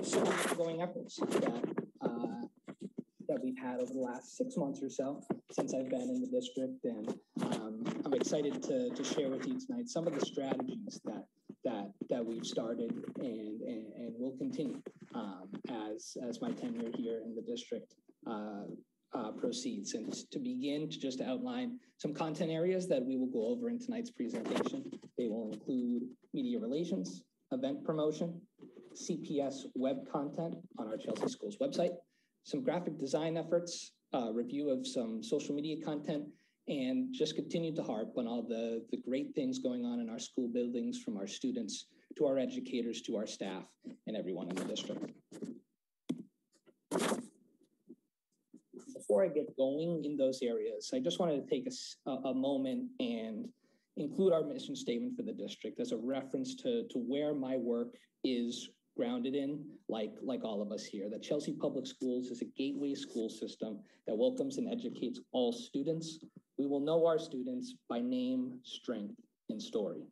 some ongoing efforts that we've had over the last 6 months or so since I've been in the district, and I'm excited to share with you tonight some of the strategies that we've started and will continue as my tenure here in the district proceeds. And to begin, to just outline some content areas that we will go over in tonight's presentation. They will include media relations, event promotion, CPS web content on our Chelsea Schools website, some graphic design efforts, review of some social media content, and just continue to harp on all the great things going on in our school buildings, from our students to our educators to our staff and everyone in the district. Before I get going in those areas, I just wanted to take a moment and include our mission statement for the district as a reference to where my work is grounded in, like all of us here, that Chelsea Public Schools is a gateway school system that welcomes and educates all students. We will know our students by name, strength, and story.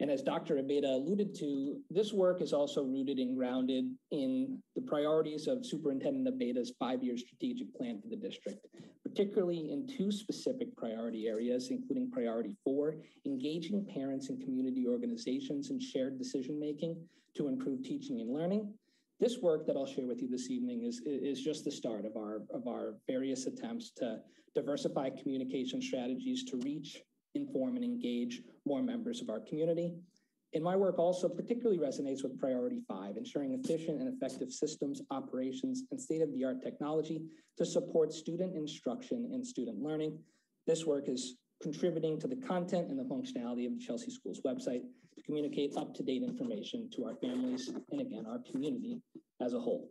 And as Dr. Abeda alluded to, this work is also rooted and grounded in the priorities of Superintendent Abeda's 5-year strategic plan for the district, particularly in 2 specific priority areas, including priority 4, engaging parents and community organizations in shared decision-making to improve teaching and learning. This work that I'll share with you this evening is just the start of our various attempts to diversify communication strategies to reach, inform, and engage more members of our community. And my work also particularly resonates with priority 5, ensuring efficient and effective systems, operations, and state-of-the-art technology to support student instruction and student learning. This work is contributing to the content and the functionality of the Chelsea Schools website to communicate up-to-date information to our families and, again, our community as a whole.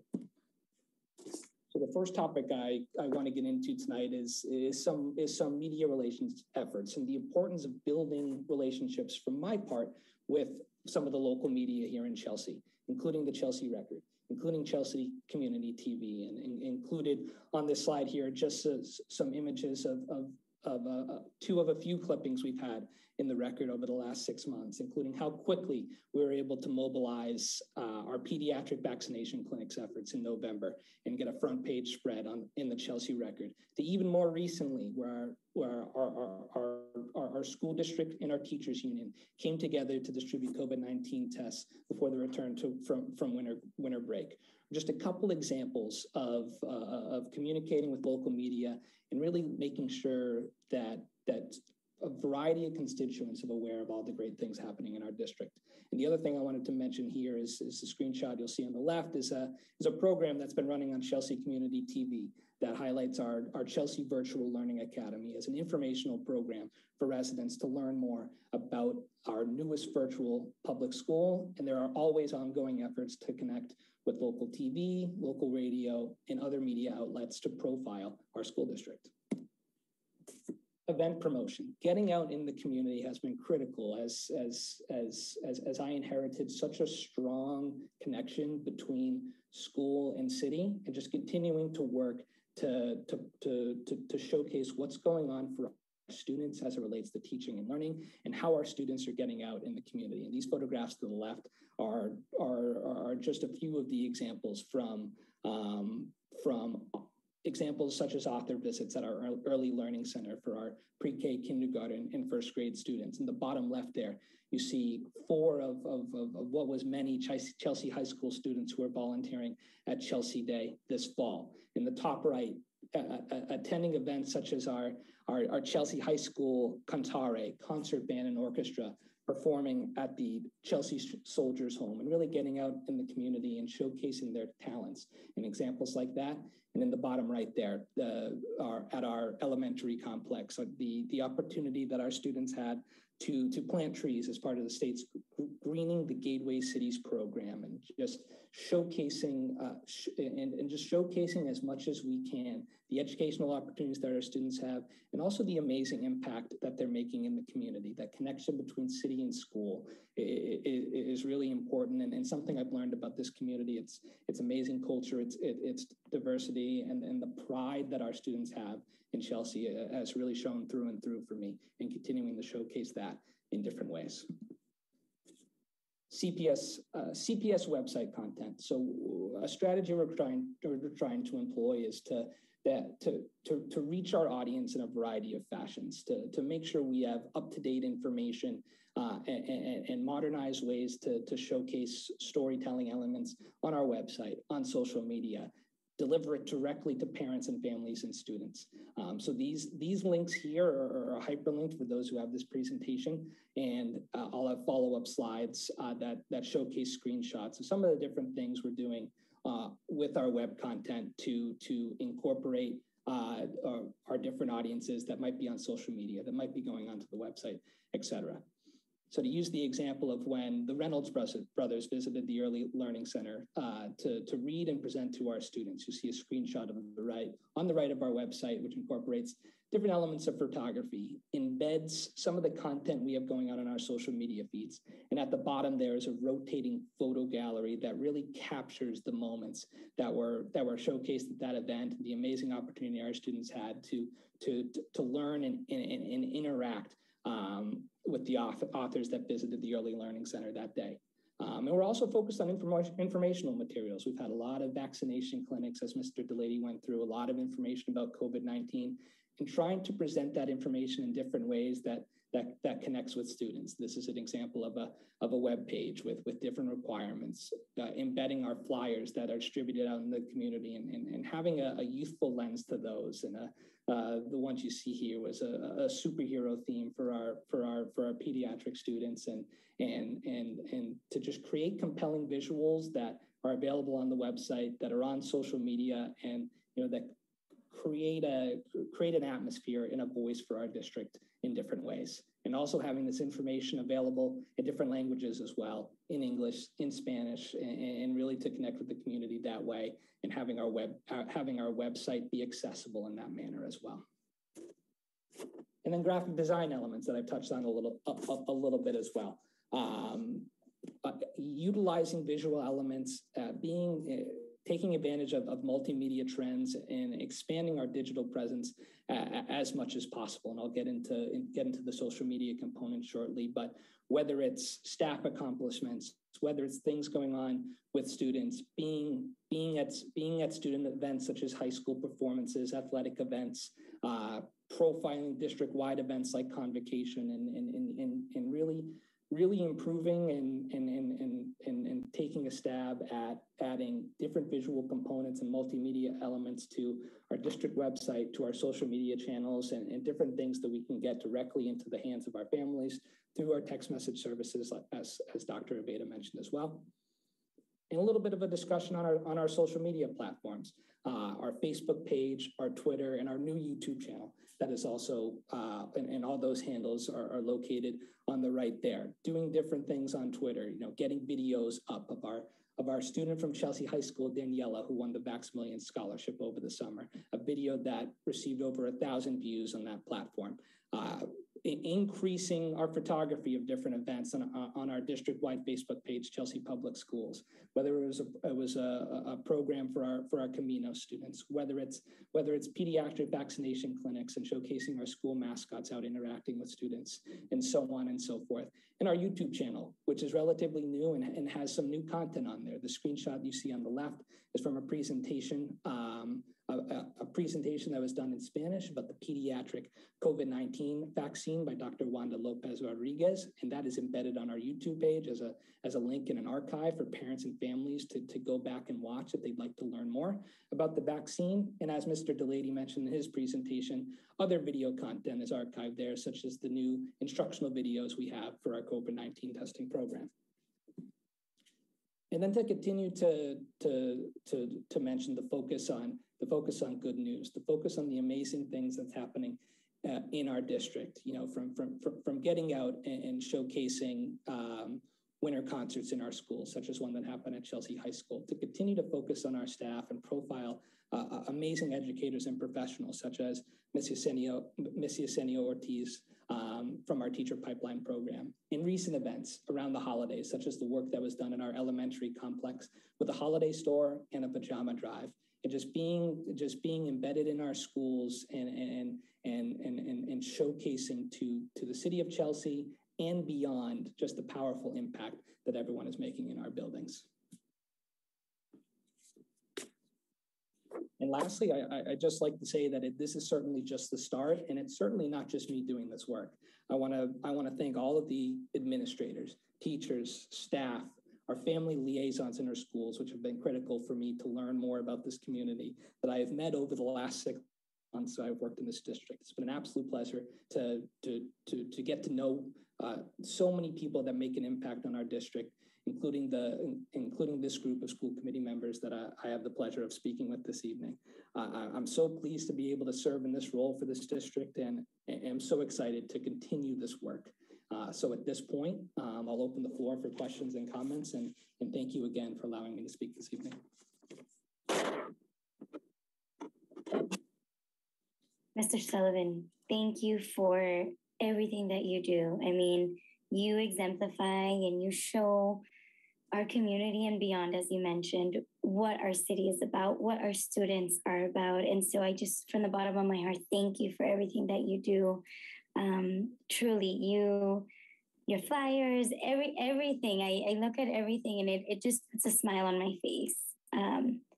So the first topic I want to get into tonight is some media relations efforts and the importance of building relationships, from my part, with some of the local media here in Chelsea, including the Chelsea Record, including Chelsea Community TV, and included on this slide here just some images of 2 of a few clippings we've had in the Record over the last 6 months, including how quickly we were able to mobilize our pediatric vaccination clinics efforts in November and get a front page spread in the Chelsea Record, to even more recently where our school district and our teachers union came together to distribute COVID-19 tests before the return from winter break. Just a couple examples of communicating with local media and really making sure that a variety of constituents are aware of all the great things happening in our district. And the other thing I wanted to mention here is the screenshot you'll see on the left is a program that's been running on Chelsea Community TV that highlights our Chelsea Virtual Learning Academy as an informational program for residents to learn more about our newest virtual public school. And there are always ongoing efforts to connect with local TV, local radio, and other media outlets to profile our school district. event promotion, getting out in the community has been critical as I inherited such a strong connection between school and city, and just continuing to work to showcase what's going on for students as it relates to teaching and learning, and how our students are getting out in the community. And these photographs to the left are just a few of the examples from examples such as author visits at our early learning center for our pre-K, kindergarten, and first grade students. In the bottom left there, you see 4 of what was many Chelsea High School students who are volunteering at Chelsea Day this fall. In the top right, attending events such as our Chelsea High School Cantare, concert band and orchestra, performing at the Chelsea Soldiers Home, and really getting out in the community and showcasing their talents, and examples like that. And in the bottom right there, at our elementary complex, the opportunity that our students had to plant trees as part of the state's Greening the Gateway Cities program, and just showcasing and just showcasing as much as we can the educational opportunities that our students have, and also the amazing impact that they're making in the community. That connection between city and school is really important, and something I've learned about this community. It's amazing culture, it's diversity, and the pride that our students have in Chelsea has really shown through and through for me, and continuing to showcase that in different ways. CPS website content. So a strategy we're trying to employ is to reach our audience in a variety of fashions, to make sure we have up-to-date information and modernized ways to showcase storytelling elements on our website, on social media, deliver it directly to parents and families and students. So these links here are hyperlinked for those who have this presentation, and I'll have follow-up slides that showcase screenshots of some of the different things we're doing with our web content to incorporate our different audiences that might be on social media, that might be going onto the website, et cetera. So to use the example of when the Reynolds brothers visited the Early Learning Center to read and present to our students, you see a screenshot on the right of our website, which incorporates different elements of photography, embeds some of the content we have going on our social media feeds. And at the bottom, there is a rotating photo gallery that really captures the moments that were showcased at that event, the amazing opportunity our students had to learn and interact with the authors that visited the Early Learning Center that day. And we're also focused on informational materials. We've had a lot of vaccination clinics, as Mr. Delady went through, a lot of information about COVID-19, and trying to present that information in different ways that connects with students. This is an example of a web page with different requirements, embedding our flyers that are distributed out in the community, and having a youthful lens to those. And the ones you see here was a superhero theme for our pediatric students, and to just create compelling visuals that are available on the website, that are on social media, and that create an atmosphere and a voice for our district in different ways. And also having this information available in different languages as well, in English, in Spanish, and really to connect with the community that way, and having our website be accessible in that manner as well. And then graphic design elements that I've touched on a little bit as well. Utilizing visual elements, taking advantage of multimedia trends, and expanding our digital presence as much as possible. And I'll get into the social media component shortly, but whether it's staff accomplishments, whether it's things going on with students, being at student events such as high school performances, athletic events, profiling district-wide events like Convocation, and really improving and taking a stab at adding different visual components and multimedia elements to our district website, to our social media channels, and different things that we can get directly into the hands of our families through our text message services, as Dr. Aveda mentioned as well. And a little bit of a discussion on our social media platforms, our Facebook page, our Twitter, and our new YouTube channel. That is also, and all those handles are located on the right there. Doing different things on Twitter, getting videos up of our student from Chelsea High School, Daniela, who won the Vaccination scholarship over the summer, a video that received over 1,000 views on that platform. Increasing our photography of different events on our district-wide Facebook page, Chelsea Public Schools, whether it was a program for our Camino students, whether it's pediatric vaccination clinics and showcasing our school mascots out interacting with students, and so on and so forth. And our YouTube channel, which is relatively new and has some new content on there. The screenshot you see on the left is from a presentation, a presentation that was done in Spanish about the pediatric COVID-19 vaccine by Dr. Wanda Lopez Rodriguez, and that is embedded on our YouTube page as a link in an archive for parents and families to go back and watch if they'd like to learn more about the vaccine. And as Mr. Delady mentioned in his presentation, other video content is archived there, such as the new instructional videos we have for our COVID-19 testing program. And then to continue to mention the focus on good news, the focus on the amazing things that's happening in our district, you know, from getting out and showcasing winter concerts in our schools, such as one that happened at Chelsea High School, to continue to focus on our staff and profile amazing educators and professionals, such as Miss Yesenia Ortiz from our teacher pipeline program. In recent events around the holidays, such as the work that was done in our elementary complex with a holiday store and a pajama drive, and just being embedded in our schools and showcasing to the city of Chelsea and beyond just the powerful impact that everyone is making in our buildings. And lastly, I just like to say that this is certainly just the start, and it's certainly not just me doing this work. I want to thank all of the administrators, teachers, staff, our family liaisons in our schools, which have been critical for me to learn more about this community that I have met over the last 6 months I've worked in this district. It's been an absolute pleasure to get to know so many people that make an impact on our district, including this group of school committee members that I have the pleasure of speaking with this evening. I'm so pleased to be able to serve in this role for this district, and am so excited to continue this work. So at this point, I'll open the floor for questions and comments, and thank you again for allowing me to speak this evening. Mr. Sullivan, thank you for everything that you do. I mean, you exemplify and you show our community and beyond, as you mentioned, what our city is about, what our students are about. And so I just, from the bottom of my heart, thank you for everything that you do. Truly, your flyers, everything. I look at everything and it just puts a smile on my face.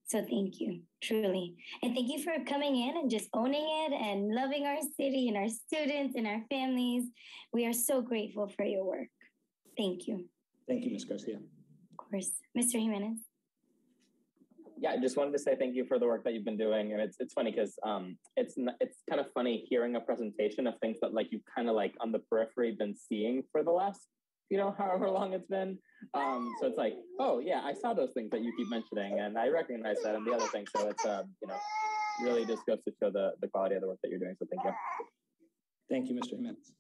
So thank you, truly. And thank you for coming in and just owning it and loving our city and our students and our families. We are so grateful for your work. Thank you. Thank you, Ms. Garcia. Of course. Mr. Jimenez. Yeah, I just wanted to say thank you for the work that you've been doing. And it's funny because it's kind of funny hearing a presentation of things that like you've kind of like on the periphery been seeing for the last, you know, however long it's been. So it's like, oh yeah, I saw those things that you keep mentioning and I recognize that and the other thing. So it's, you know, really just goes to show the quality of the work that you're doing. So thank you. Thank you, Mr. Jimenez.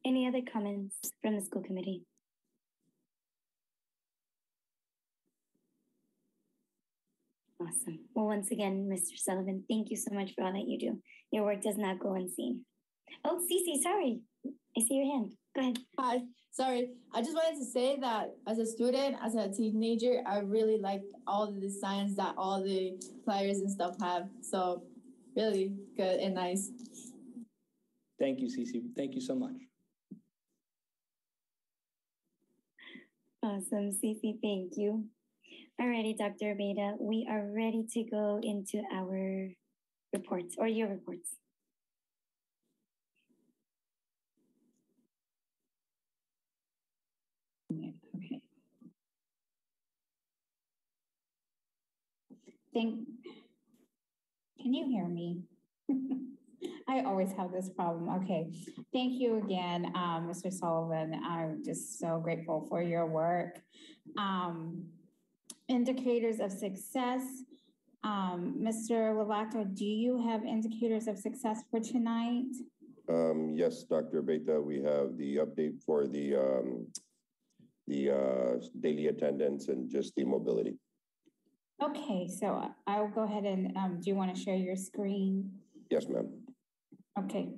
Any other comments from the school committee? Awesome. Well, once again, Mr. Sullivan, thank you so much for all that you do. Your work does not go unseen. Oh, Cece, sorry. I see your hand. Go ahead. Hi. Sorry. I just wanted to say that as a student, as a teenager, I really liked all the designs that all the flyers and stuff have. So really good and nice. Thank you, Cece. Thank you so much. Awesome, Cece. Thank you. Alrighty, Dr. Beda, we are ready to go into our reports or your reports. Okay. Can you hear me? I always have this problem. Okay. Thank you again, Mr. Sullivan. I'm just so grateful for your work. Indicators of success. Mr. Lovato, do you have indicators of success for tonight? Yes, Dr. Beta, we have the update for the the daily attendance and just the mobility. Okay, so I'll go ahead and do you want to share your screen? Yes, ma'am. Okay.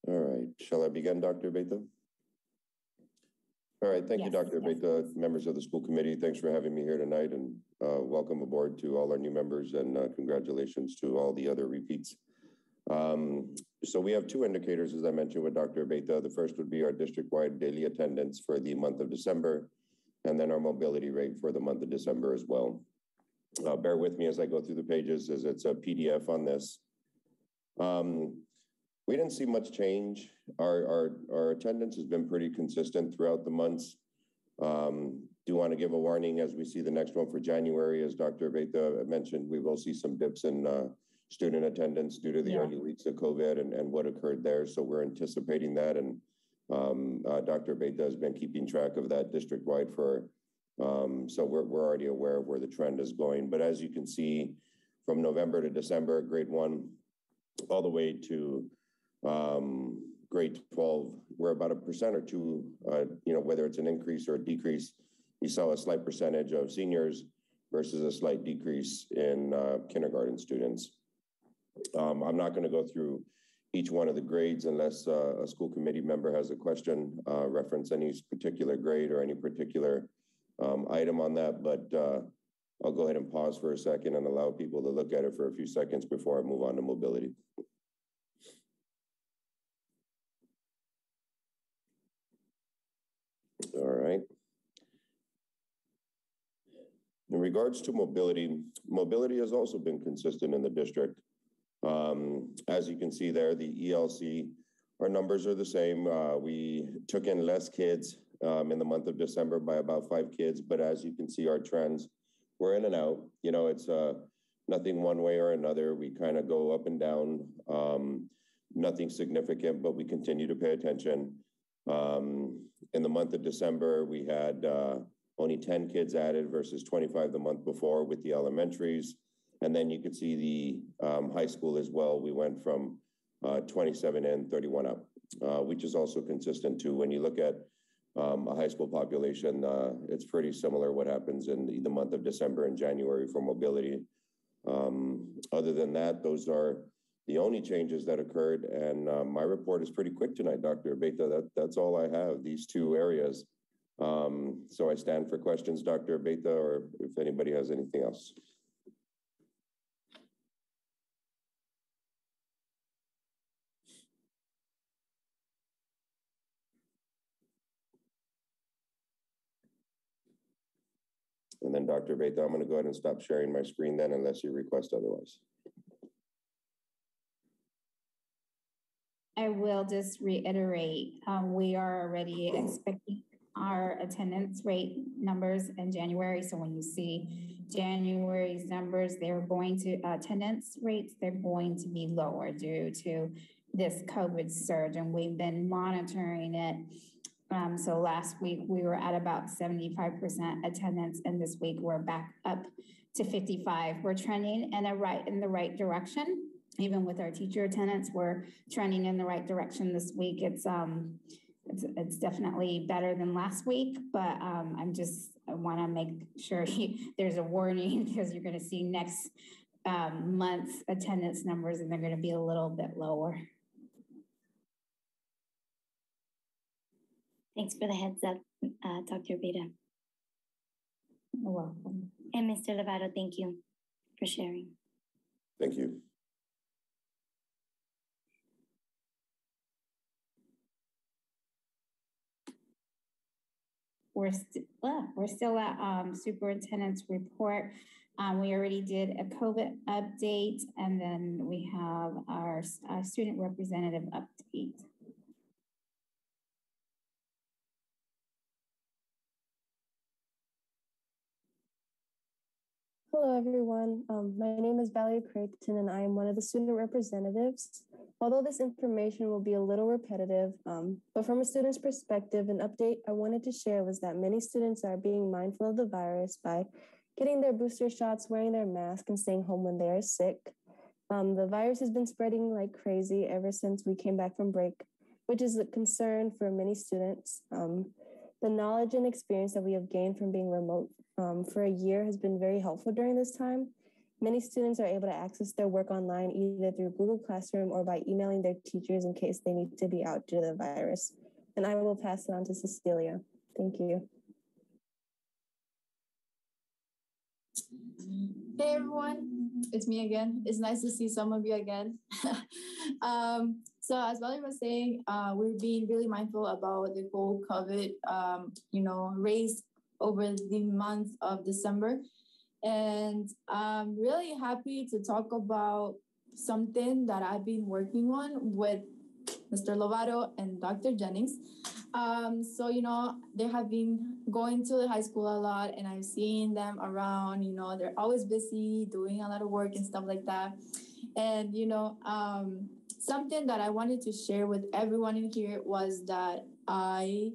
All right, shall I begin, Dr. Beta? All right, thank you, Dr. Beta, members of the school committee. Thanks for having me here tonight, and welcome aboard to all our new members, and congratulations to all the other repeats. So we have two indicators, as I mentioned with Dr. Beta. The first would be our district-wide daily attendance for the month of December, and then our mobility rate for the month of December as well. Bear with me as I go through the pages, as it's a PDF on this. We didn't see much change. Our attendance has been pretty consistent throughout the months. Do want to give a warning as we see the next one for January. As Dr. Beta mentioned, we will see some dips in student attendance due to the early weeks of COVID and what occurred there. So we're anticipating that. And Dr. Beta has been keeping track of that district-wide for, so we're already aware of where the trend is going. But as you can see, from November to December, grade 1, all the way to grade 12, we're about 1% or 2%, whether it's an increase or a decrease. We saw a slight percentage of seniors versus a slight decrease in kindergarten students. I'm not going to go through each one of the grades unless a school committee member has a question, reference any particular grade or any particular item on that, but I'll go ahead and pause for a second and allow people to look at it for a few seconds before I move on to mobility. All right. In regards to mobility, mobility has also been consistent in the district. As you can see there, the ELC, our numbers are the same. We took in less kids in the month of December by about 5 kids, but as you can see, our trends, we're in and out. It's nothing one way or another. We kind of go up and down, nothing significant, but we continue to pay attention. In the month of December, we had only 10 kids added versus 25 the month before with the elementaries. And then you could see the high school as well. We went from 27 in, 31 up, which is also consistent too. When you look at a high school population, it's pretty similar what happens in the month of December and January for mobility. Other than that, those are the only changes that occurred. And my report is pretty quick tonight, Dr. Beta. That's all I have, these two areas. So I stand for questions, Dr. Beta, or if anybody has anything else. And then Dr. Beta, I'm going to go ahead and stop sharing my screen then unless you request otherwise. I will just reiterate, we are already expecting our attendance rate numbers in January. So when you see January's numbers, they're going to, attendance rates, they're going to be lower due to this COVID surge. And we've been monitoring it. So last week we were at about 75% attendance, and this week we're back up to 55. We're trending in the right direction. Even with our teacher attendance, we're trending in the right direction this week. It's definitely better than last week, but I want to make sure there's a warning because you're going to see next month's attendance numbers, and they're going to be a little bit lower. Thanks for the heads up, Dr. Beta. You're welcome. And Mr. Lovato, thank you for sharing. Thank you. We're still at superintendent's report. We already did a COVID update, and then we have our student representative update. Hello, everyone. My name is Valerie Craigton, and I am one of the student representatives. Although this information will be a little repetitive, but from a student's perspective, an update I wanted to share was that many students are being mindful of the virus by getting their booster shots, wearing their mask, and staying home when they are sick. The virus has been spreading like crazy ever since we came back from break, which is a concern for many students. The knowledge and experience that we have gained from being remote for a year has been very helpful during this time. Many students are able to access their work online either through Google Classroom or by emailing their teachers in case they need to be out due to the virus. And I will pass it on to Cecilia. Thank you. Hey everyone, it's me again. It's nice to see some of you again. So as Valerie was saying, we're being really mindful about the whole COVID, race over the month of December. And I'm really happy to talk about something that I've been working on with Mr. Lovato and Dr. Jennings. They have been going to the high school a lot and I've seen them around, they're always busy doing a lot of work and stuff like that. And, something that I wanted to share with everyone in here was that I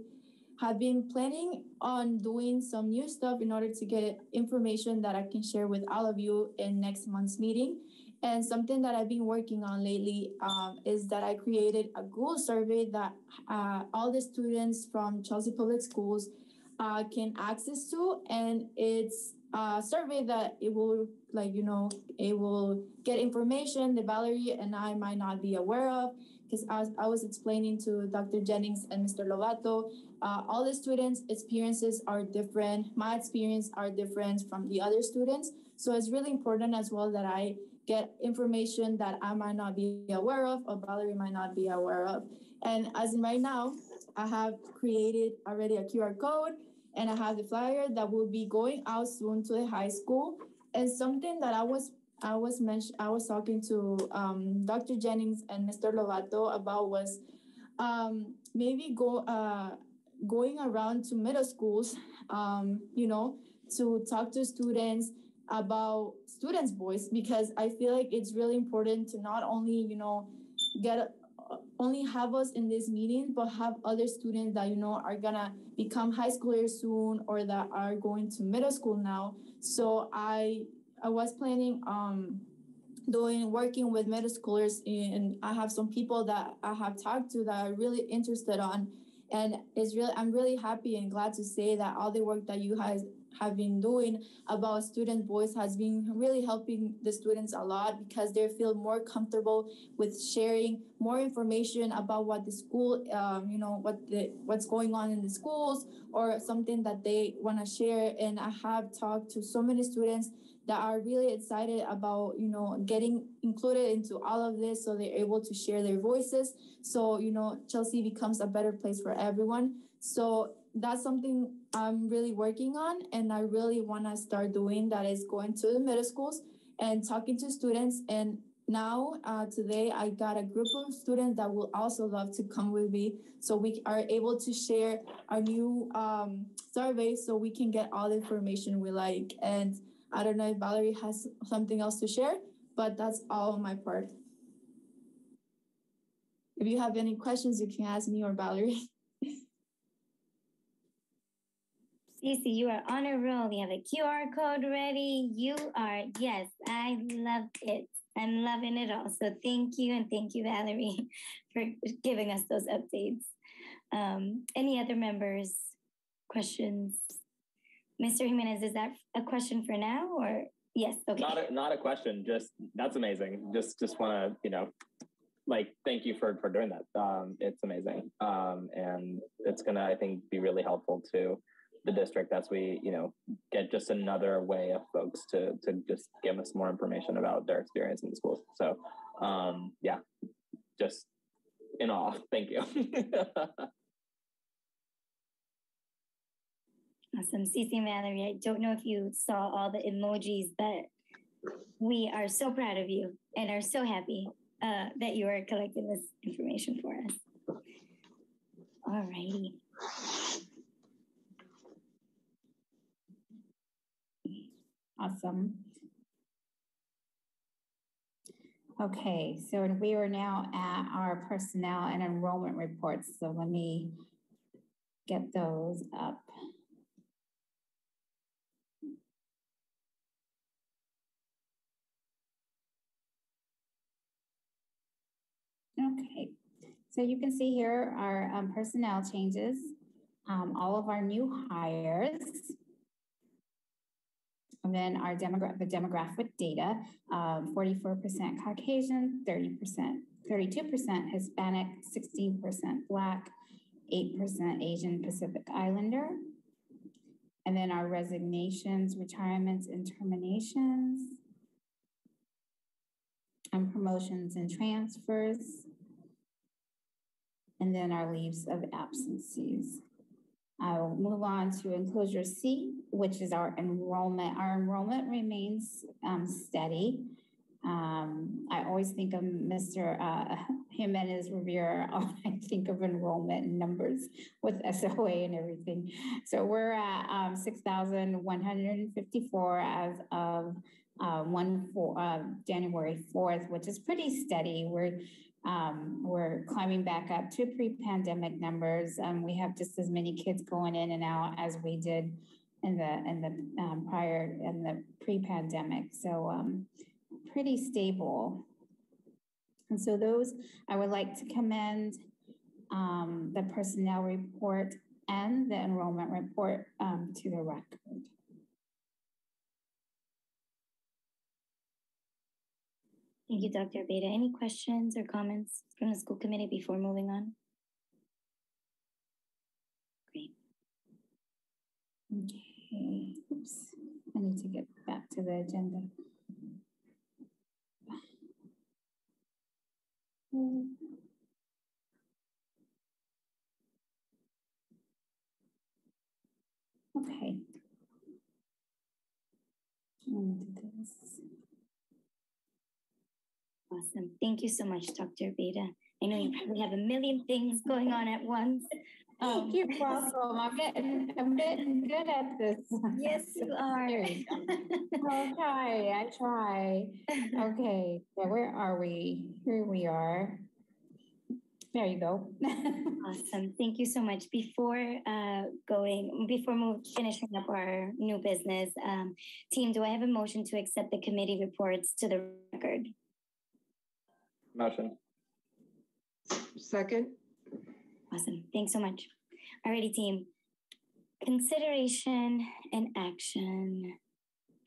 have been planning on doing some new stuff in order to get information that I can share with all of you in next month's meeting. And something that I've been working on lately is that I created a Google survey that all the students from Chelsea Public Schools can access to. And it's a survey that it will, it will get information that Valerie and I might not be aware of. Because as I was explaining to Dr. Jennings and Mr. Lovato, all the students' experiences are different. My experience are different from the other students. So it's really important as well that I get information that I might not be aware of or Valerie might not be aware of. And as in right now, I have created already a QR code and I have the flyer that will be going out soon to the high school. And something that I was talking to Dr. Jennings and Mr. Lovato about was maybe going around to middle schools, to talk to students about students' voice, because I feel like it's really important to not only, only have us in this meeting, but have other students that, are gonna become high schoolers soon or that are going to middle school now. So I was planning working with middle schoolers, and I have some people that I have talked to that are really interested on, and I'm really happy and glad to say that all the work that you guys have been doing about student voice has been really helping the students a lot, because they feel more comfortable with sharing more information about what the school, what's going on in the schools or something that they want to share. And I have talked to so many students that are really excited about, getting included into all of this so they're able to share their voices. So, Chelsea becomes a better place for everyone. So that's something I'm really working on and I really want to start doing, that is going to the middle schools and talking to students. And now, today, I got a group of students that will also love to come with me so we are able to share our new survey so we can get all the information we like. And I don't know if Valerie has something else to share, but that's all on my part. If you have any questions, you can ask me or Valerie. Cece, you are on a roll. You have a QR code ready. You are, yes, I love it. I'm loving it all. So thank you. And thank you, Valerie, for giving us those updates. Any other members, questions? Mr. Jimenez, is that a question for now or yes? Okay. Not a question. Just, that's amazing. Just want to, thank you for doing that. It's amazing. And it's going to, I think, be really helpful to the district as we, get just another way of folks to just give us more information about their experience in the schools. So, yeah, just in awe. Thank you. Awesome. Cece and Valerie, I don't know if you saw all the emojis, but we are so proud of you and are so happy that you are collecting this information for us. All righty. Awesome. Okay, so we are now at our personnel and enrollment reports. So let me get those up. Okay, so you can see here our personnel changes, all of our new hires, and then our demographic data, 44% Caucasian, 32% Hispanic, 16% Black, 8% Asian Pacific Islander. And then our resignations, retirements, and terminations, and promotions and transfers, and then our leaves of absences. I will move on to enclosure C, which is our enrollment. Our enrollment remains steady. I always think of Mr. Jimenez Rivera. I think of enrollment numbers with SOA and everything. So we're at 6,154 as of January 4th, which is pretty steady. We're climbing back up to pre-pandemic numbers. We have just as many kids going in and out as we did in the pre-pandemic. So pretty stable. And so those, I would like to commend the personnel report and the enrollment report to the record. Thank you, Dr. Beta. Any questions or comments from the school committee before moving on? Great. Okay, oops, I need to get back to the agenda. Okay. Awesome. Thank you so much, Dr. Beta. I know you probably have a million things going on at once. You're welcome. I'm getting good at this. Yes, you are. I try. Okay, so where are we? Here we are. There you go. Awesome. Thank you so much. Before finishing up our new business, team, do I have a motion to accept the committee reports to the record? Motion. Second. Awesome. Thanks so much. Alrighty, team. Consideration and action.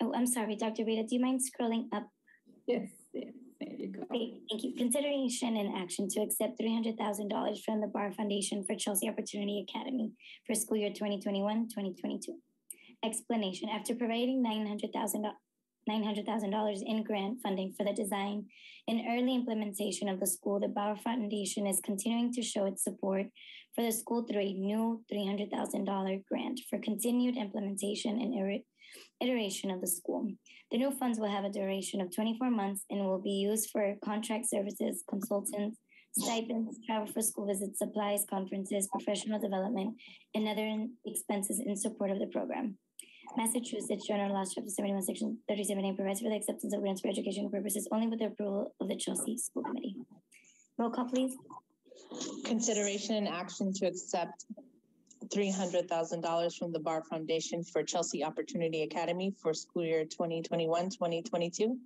Oh, I'm sorry, Dr. Beta, do you mind scrolling up? Yes, there you go. Great, thank you. Consideration and action to accept $300,000 from the Bar Foundation for Chelsea Opportunity Academy for school year 2021-2022. Explanation. After providing $900,000 in grant funding for the design and early implementation of the school, the Bauer Foundation is continuing to show its support for the school through a new $300,000 grant for continued implementation and iteration of the school. The new funds will have a duration of 24 months and will be used for contract services, consultants, stipends, travel for school visits, supplies, conferences, professional development, and other expenses in support of the program. Massachusetts General Laws, Chapter 71, Section 37A provides for the acceptance of grants for educational purposes only with the approval of the Chelsea School Committee. Roll call, please. Consideration and action to accept $300,000 from the Bar Foundation for Chelsea Opportunity Academy for school year 2021-2022.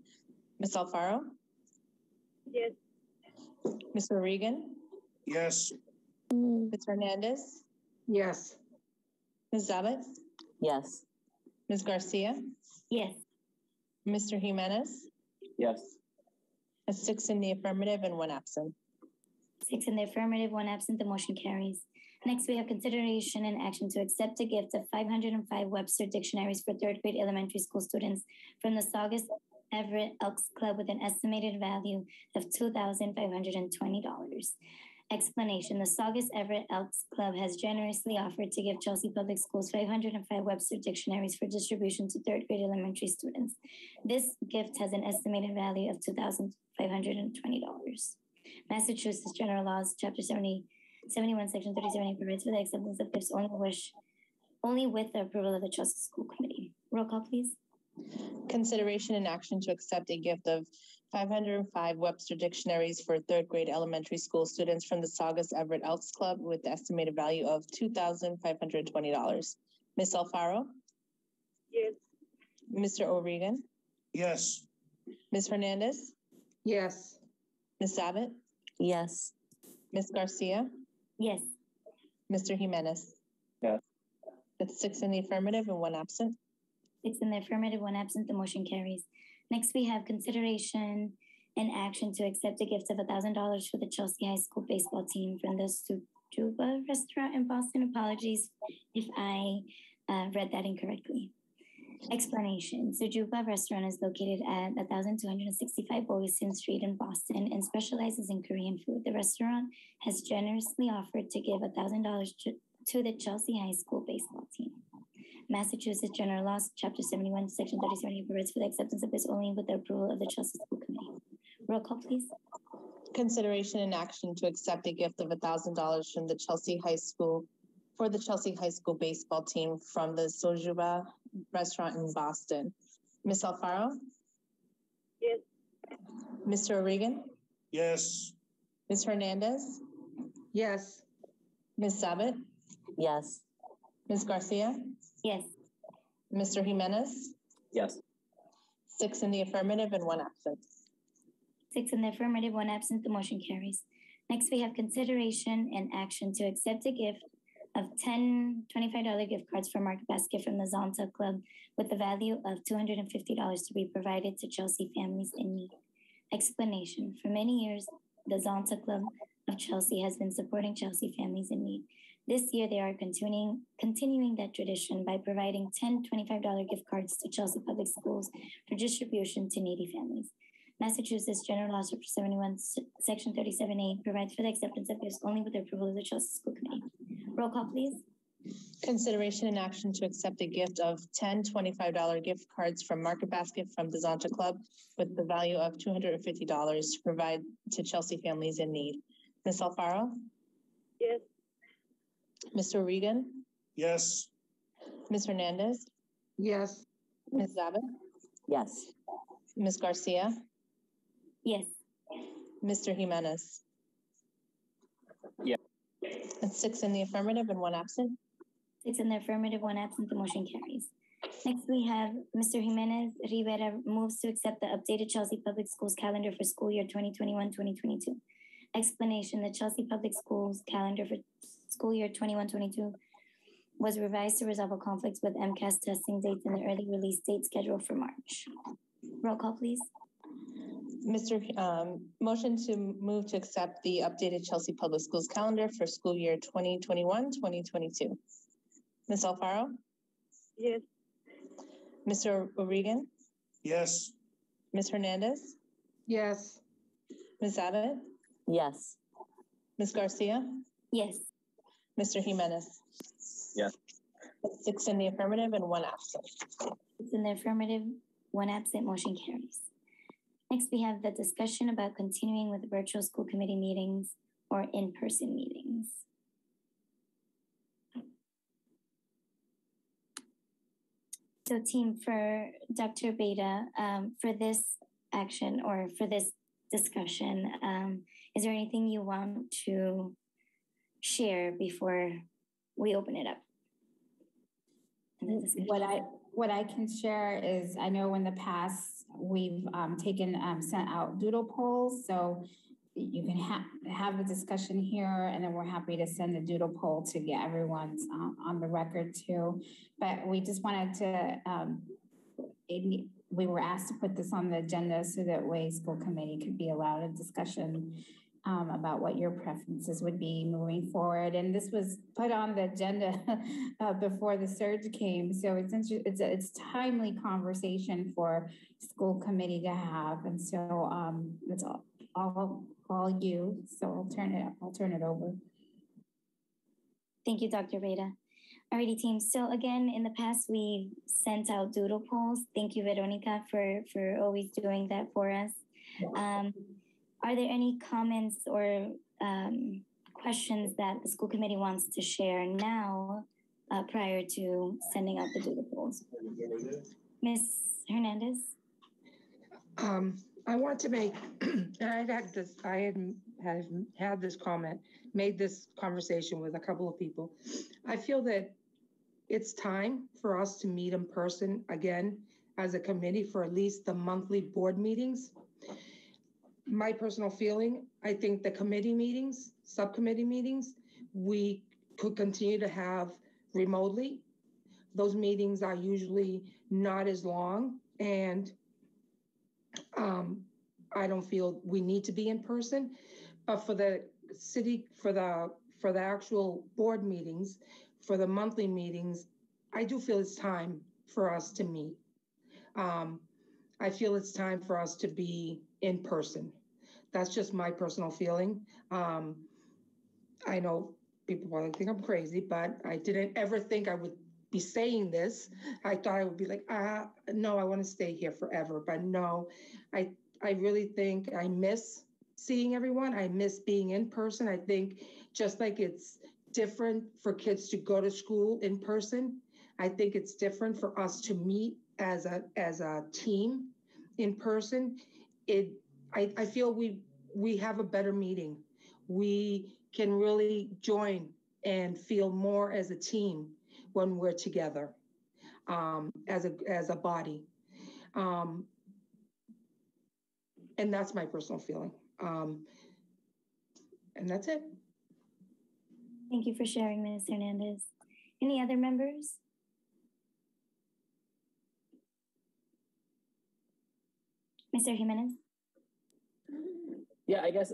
Ms. Alfaro? Yes. Mr. Regan? Yes. Ms. Hernandez? Yes. Ms. Zabit? Yes. Ms. Garcia? Yes. Mr. Jimenez? Yes. 6 in the affirmative and 1 absent. 6 in the affirmative, 1 absent. The motion carries. Next, we have consideration and action to accept a gift of 505 Webster dictionaries for 3rd grade elementary school students from the Saugus Everett Elks Club with an estimated value of $2,520. Explanation. The Saugus Everett Elks Club has generously offered to give Chelsea Public Schools 505 Webster dictionaries for distribution to 3rd grade elementary students. This gift has an estimated value of $2,520. Massachusetts General Laws, Chapter 71, Section 37A provides for the acceptance of gifts only with the approval of the Chelsea School Committee. Roll call, please. Consideration and action to accept a gift of 505 Webster dictionaries for 3rd grade elementary school students from the Saugus Everett Elks Club with the estimated value of $2,520. Ms. Alfaro? Yes. Mr. O'Regan? Yes. Ms. Hernandez? Yes. Ms. Zabit? Yes. Ms. Garcia, Yes. Mr. Jimenez. Yes. That's 6 in the affirmative and 1 absent. 6 in the affirmative, 1 absent, the motion carries. Next, we have consideration and action to accept a gift of $1,000 for the Chelsea High School baseball team from the Sujuba restaurant in Boston. Apologies if I read that incorrectly. Explanation. Sujuba restaurant is located at 1265 Boylston Street in Boston and specializes in Korean food. The restaurant has generously offered to give $1,000 to the Chelsea High School baseball team. Massachusetts General Laws, Chapter 71, Section 37 provides for the acceptance of this only with the approval of the Chelsea School Committee. Roll call, please. Consideration and action to accept a gift of $1,000 from the Chelsea High School for the Chelsea High School baseball team from the Sojuba restaurant in Boston. Ms. Alfaro? Yes. Mr. O'Regan? Yes. Ms. Hernandez? Yes. Ms. Sabat? Yes. Ms. Garcia? Yes. Mr. Jimenez? Yes. 6 in the affirmative and 1 absent. 6 in the affirmative, 1 absent, the motion carries. Next, we have consideration and action to accept a gift of 10 $25 gift cards for Market Basket from the Zonta Club with the value of $250 to be provided to Chelsea families in need. Explanation. For many years, the Zonta Club of Chelsea has been supporting Chelsea families in need. This year, they are continuing that tradition by providing 10 $25 gift cards to Chelsea Public Schools for distribution to needy families. Massachusetts General Laws, Chapter 71, Section 37A provides for the acceptance of gifts only with the approval of the Chelsea School Committee. Roll call, please. Consideration and action to accept a gift of 10 $25 gift cards from Market Basket from the Zonta Club with the value of $250 to provide to Chelsea families in need. Ms. Alfaro? Yes. Mr. Regan? Yes. Ms. Hernandez? Yes. Ms. Zabit? Yes. Ms. Garcia? Yes. Mr. Jimenez? Yes. That's 6 in the affirmative and 1 absent. 6 in the affirmative, 1 absent, the motion carries. Next, we have Mr. Jimenez Rivera moves to accept the updated Chelsea Public Schools calendar for school year 2021-2022. Explanation. The Chelsea Public Schools calendar for school year 21-22 was revised to resolve a conflict with MCAS testing dates and the early release date scheduled for March. Roll call, please. Motion to move to accept the updated Chelsea Public Schools calendar for school year 2021-2022. Ms. Alfaro? Yes. Mr. O'Regan? Yes. Ms. Hernandez? Yes. Ms. Abbott? Yes. Ms. Garcia? Yes. Mr. Jimenez? Yes. 6 in the affirmative and 1 absent. 6 in the affirmative, 1 absent, motion carries. Next, we have the discussion about continuing with virtual school committee meetings or in-person meetings. So team, for Dr. Beta, for this action or for this discussion, is there anything you want to share before we open it up? What I can share is, I know in the past we've sent out doodle polls, so you can have a discussion here, and then we're happy to send the doodle poll to get everyone's on the record too. But we just wanted to, we were asked to put this on the agenda so that way school committee could be allowed a discussion about what your preferences would be moving forward. And this was put on the agenda before the surge came. So it's timely conversation for school committee to have. And so it's all you. So I'll turn it over. Thank you, Dr. Reda. Alrighty, team. So again, in the past, we sent out doodle polls. Thank you, Veronica, for always doing that for us. Are there any comments or questions that the school committee wants to share now prior to sending out the doodle polls? Ms. Hernandez? I want to make, and I had this comment, made this conversation with a couple of people. I feel that it's time for us to meet in person again as a committee for at least the monthly board meetings. my personal feeling, I think the committee meetings, subcommittee meetings, we could continue to have remotely. Those meetings are usually not as long, and I don't feel we need to be in person. But for the city, for the actual board meetings, for the monthly meetings, I do feel it's time for us to meet. I feel it's time for us to be in person. That's just my personal feeling. I know people probably think I'm crazy, but I didn't ever think I would be saying this. I thought I would be like, no, I want to stay here forever. But no, I really think I miss seeing everyone. I miss being in person. I think just like it's different for kids to go to school in person, I think it's different for us to meet as a team in person. I feel we have a better meeting. We can really join and feel more as a team when we're together, as a body. And that's my personal feeling. And that's it. Thank you for sharing, Ms. Hernandez. Any other members? Mr. Jimenez? Yeah, I guess,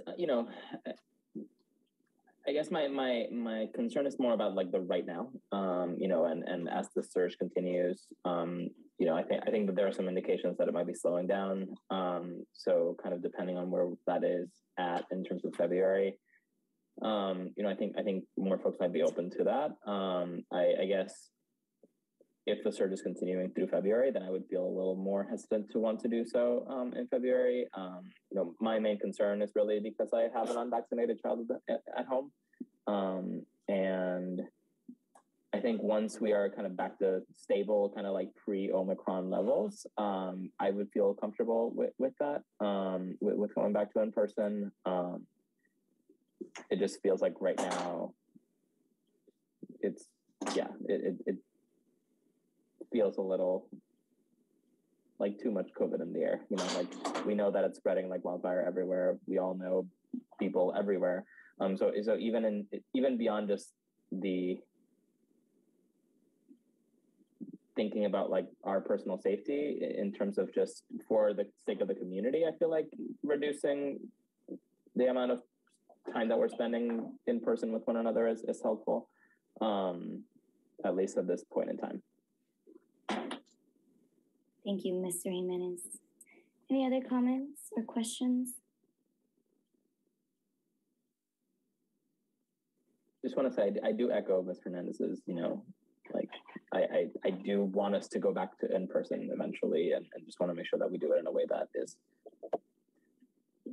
I guess my concern is more about like the right now, and as the surge continues, I think that there are some indications that it might be slowing down. So kind of depending on where that is at in terms of February, I think more folks might be open to that. I guess if the surge is continuing through February, then I would feel a little more hesitant to want to do so in February. My main concern is really because I have an unvaccinated child at home. And I think once we are kind of back to stable, kind of like pre-Omicron levels, I would feel comfortable with that, with going back to in-person. It just feels like right now, it feels a little like too much COVID in the air. Like we know that it's spreading like wildfire everywhere. We all know people everywhere. So even beyond just the thinking about like our personal safety in terms of just for the sake of the community, I feel like reducing the amount of time that we're spending in person with one another is helpful, at least at this point in time. Thank you, Mr. Jimenez. Any other comments or questions? Just want to say, I do echo Ms. Hernandez's, like I do want us to go back to in-person eventually, and just want to make sure that we do it in a way that is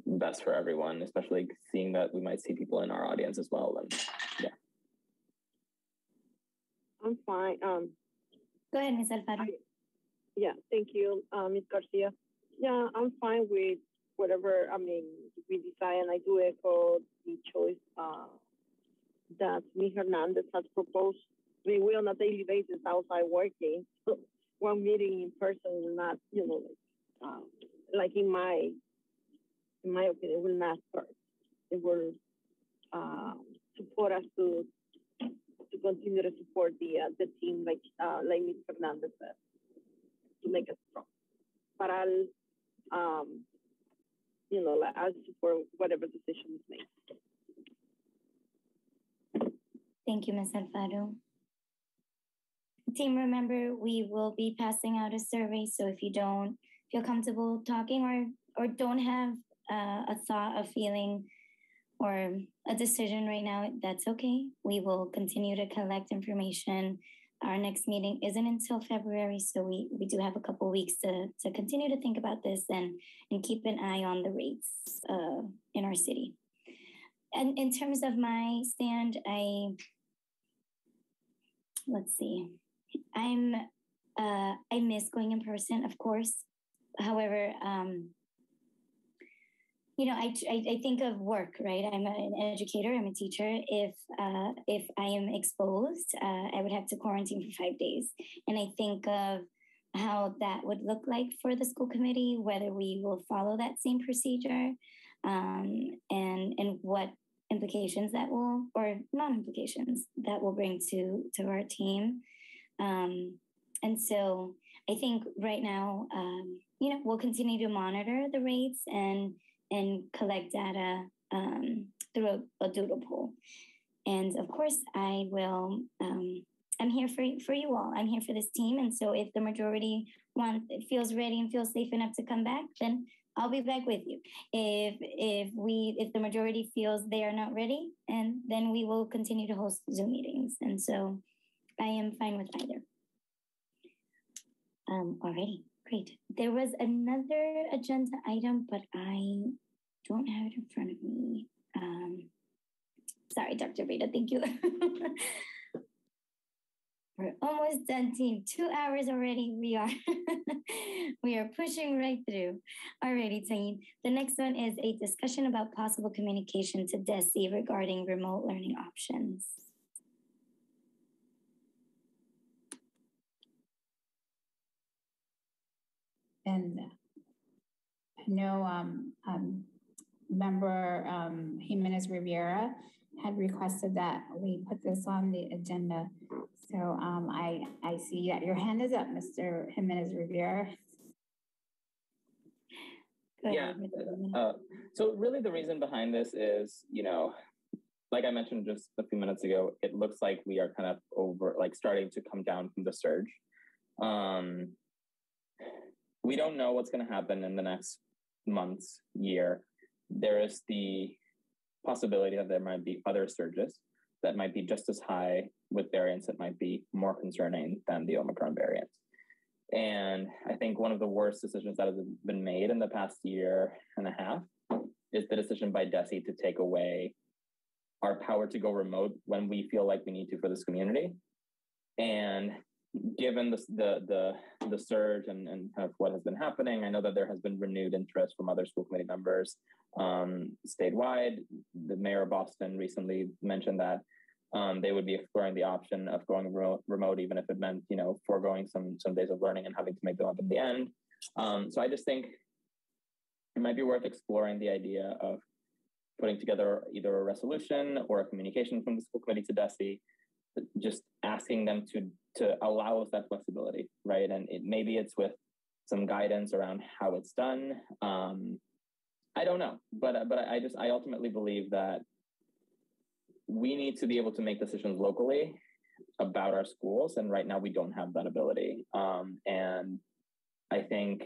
best for everyone, especially seeing that we might see people in our audience as well. And yeah. I'm fine. Go ahead, Ms. Alfaro. Yeah, thank you, Ms. Garcia. Yeah, I'm fine with whatever, we decide, and I do echo the choice that Ms. Hernandez has proposed. We on a daily basis outside working, so one meeting in person will not, like in my opinion, will not hurt. It will support us to continue to support the team, like Ms. Hernandez said, to make us strong. But I'll support whatever decision is made. Thank you, Ms. Alfaro. Team, remember, we will be passing out a survey, so if you don't feel comfortable talking or don't have a thought, a feeling, or a decision right now, that's okay. We will continue to collect information. Our next meeting isn't until February, so we do have a couple weeks to continue to think about this and keep an eye on the rates in our city. And in terms of my stand, let's see. I miss going in person, of course. However, I think of work, right? I'm an educator, I'm a teacher. If I am exposed, I would have to quarantine for 5 days. And I think of how that would look like for the school committee, whether we will follow that same procedure. and what implications that will, or non-implications that will bring to our team. And so I think right now, we'll continue to monitor the rates and collect data through a doodle poll. And of course, I will, I'm here for you all. I'm here for this team. And so if the majority feels ready and feels safe enough to come back, then I'll be back with you. If the majority feels they are not ready, and then we will continue to host Zoom meetings. And so I am fine with either. Alrighty, great. There was another agenda item, but I don't have it in front of me. Sorry, Dr. Rita, thank you. We're almost done, team. 2 hours already. We are pushing right through. Alrighty, team. The next one is a discussion about possible communication to DESE regarding remote learning options. And I know member Jimenez Rivera had requested that we put this on the agenda. So I see that your hand is up, Mr. Jimenez Rivera. Yeah. So really the reason behind this is, like I mentioned just a few minutes ago, it looks like we are kind of starting to come down from the surge. We don't know what's going to happen in the next months, year. There is the possibility that there might be other surges that might be just as high with variants that might be more concerning than the Omicron variant. And I think one of the worst decisions that has been made in the past year and a half is the decision by DESE to take away our power to go remote when we feel like we need to for this community. And given the surge and kind of what has been happening, I know that there has been renewed interest from other school committee members statewide. The mayor of Boston recently mentioned that they would be exploring the option of going remote, even if it meant, foregoing some days of learning and having to make them up at the end. So I just think it might be worth exploring the idea of putting together either a resolution or a communication from the school committee to DESE, just asking them to allow us that flexibility, right? And maybe it's with some guidance around how it's done. I don't know, but I ultimately believe that we need to be able to make decisions locally about our schools, and right now we don't have that ability. And I think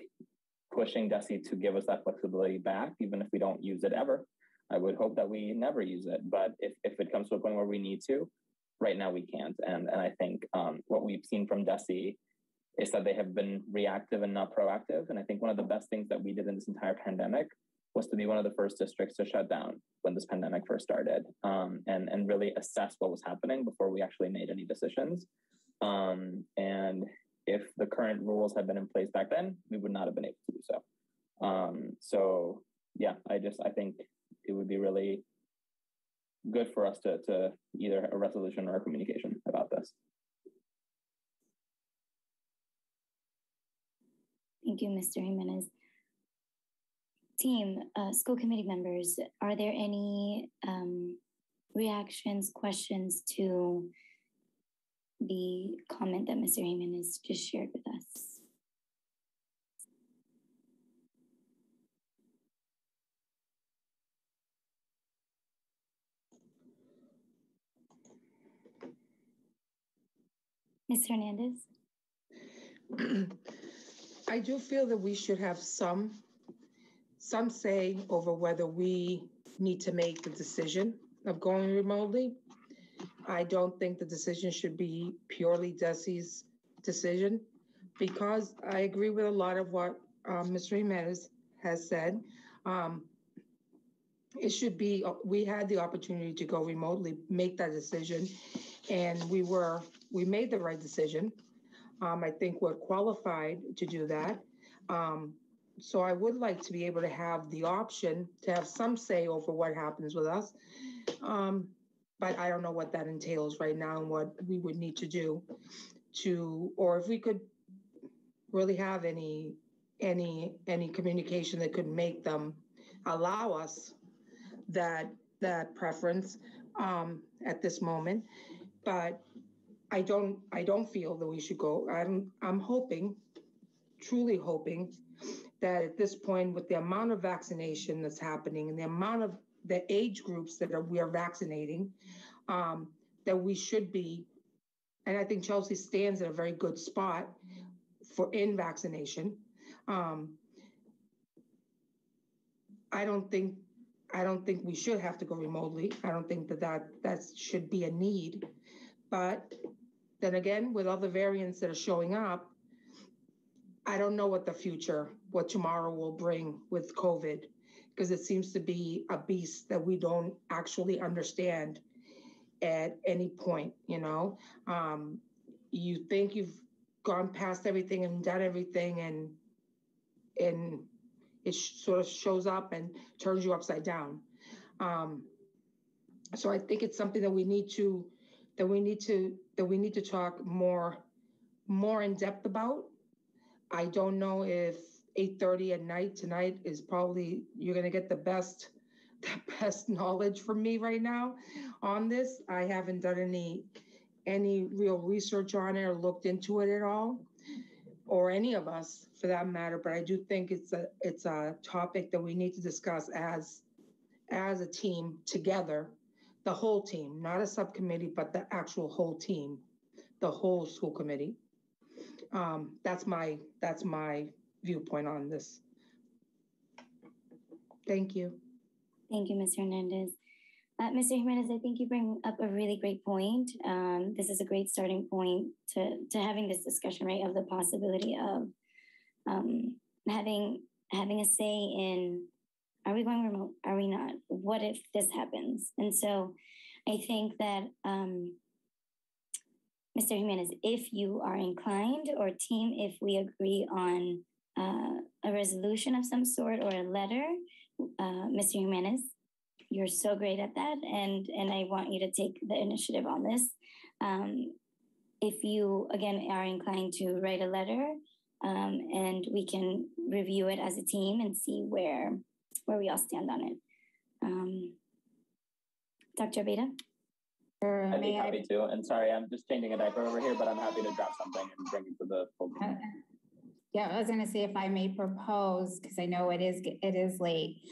pushing DESE to give us that flexibility back, even if we don't use it ever, I would hope that we never use it. But if it comes to a point where we need to, right now we can't. And I think what we've seen from DESE is that they have been reactive and not proactive. And I think one of the best things that we did in this entire pandemic was to be one of the first districts to shut down when this pandemic first started, and really assess what was happening before we actually made any decisions. And if the current rules had been in place back then, we would not have been able to do so. So yeah, I think it would be really good for us to either a resolution or a communication about this. Thank you, Mr. Jimenez. Team, school committee members, are there any reactions, questions to the comment that Mr. Jimenez just shared with us? Ms. Hernandez? I do feel that we should have some say over whether we need to make the decision of going remotely. I don't think the decision should be purely DESE's decision, because I agree with a lot of what Mr. Jimenez has said. It should be, we had the opportunity to go remotely, make that decision, and we made the right decision. I think we're qualified to do that. So I would like to be able to have the option to have some say over what happens with us. But I don't know what that entails right now and what we would need to do or if we could really have any communication that could make them allow us that preference at this moment. But I don't feel that we should go. I'm hoping, truly hoping, that at this point, with the amount of vaccination that's happening and the amount of the age groups that we are vaccinating, that we should be, and I think Chelsea stands in a very good spot in vaccination. I don't think we should have to go remotely. I don't think that should be a need. But then again, with other variants that are showing up, I don't know what tomorrow will bring with COVID, because it seems to be a beast that we don't actually understand at any point, you know? You think you've gone past everything and done everything, and it sort of shows up and turns you upside down. So I think it's something that we need to talk more in depth about. I don't know if 8:30 at night tonight is probably, you're going to get the best knowledge from me right now on this. I haven't done any real research on it or looked into it at all, or any of us for that matter. But I do think it's a topic that we need to discuss as a team together, the whole team, not a subcommittee, but the actual whole team, the whole school committee. That's my viewpoint on this. Thank you. Thank you, Ms. Hernandez. Mr. Jimenez, I think you bring up a really great point. This is a great starting point to having this discussion, right, of the possibility of having a say in, are we going remote? Are we not? What if this happens? And so I think that, Mr. Jimenez, if you are inclined, or team, if we agree on a resolution of some sort or a letter, Mr. Jimenez, you're so great at that, and I want you to take the initiative on this. If you, again, are inclined to write a letter, and we can review it as a team and see where we all stand on it. Dr. Abeda? I'd be happy to. And sorry, I'm just changing a diaper over here, but I'm happy to drop something and bring it to the full meeting. Yeah, I was going to say, if I may propose, because I know it is late.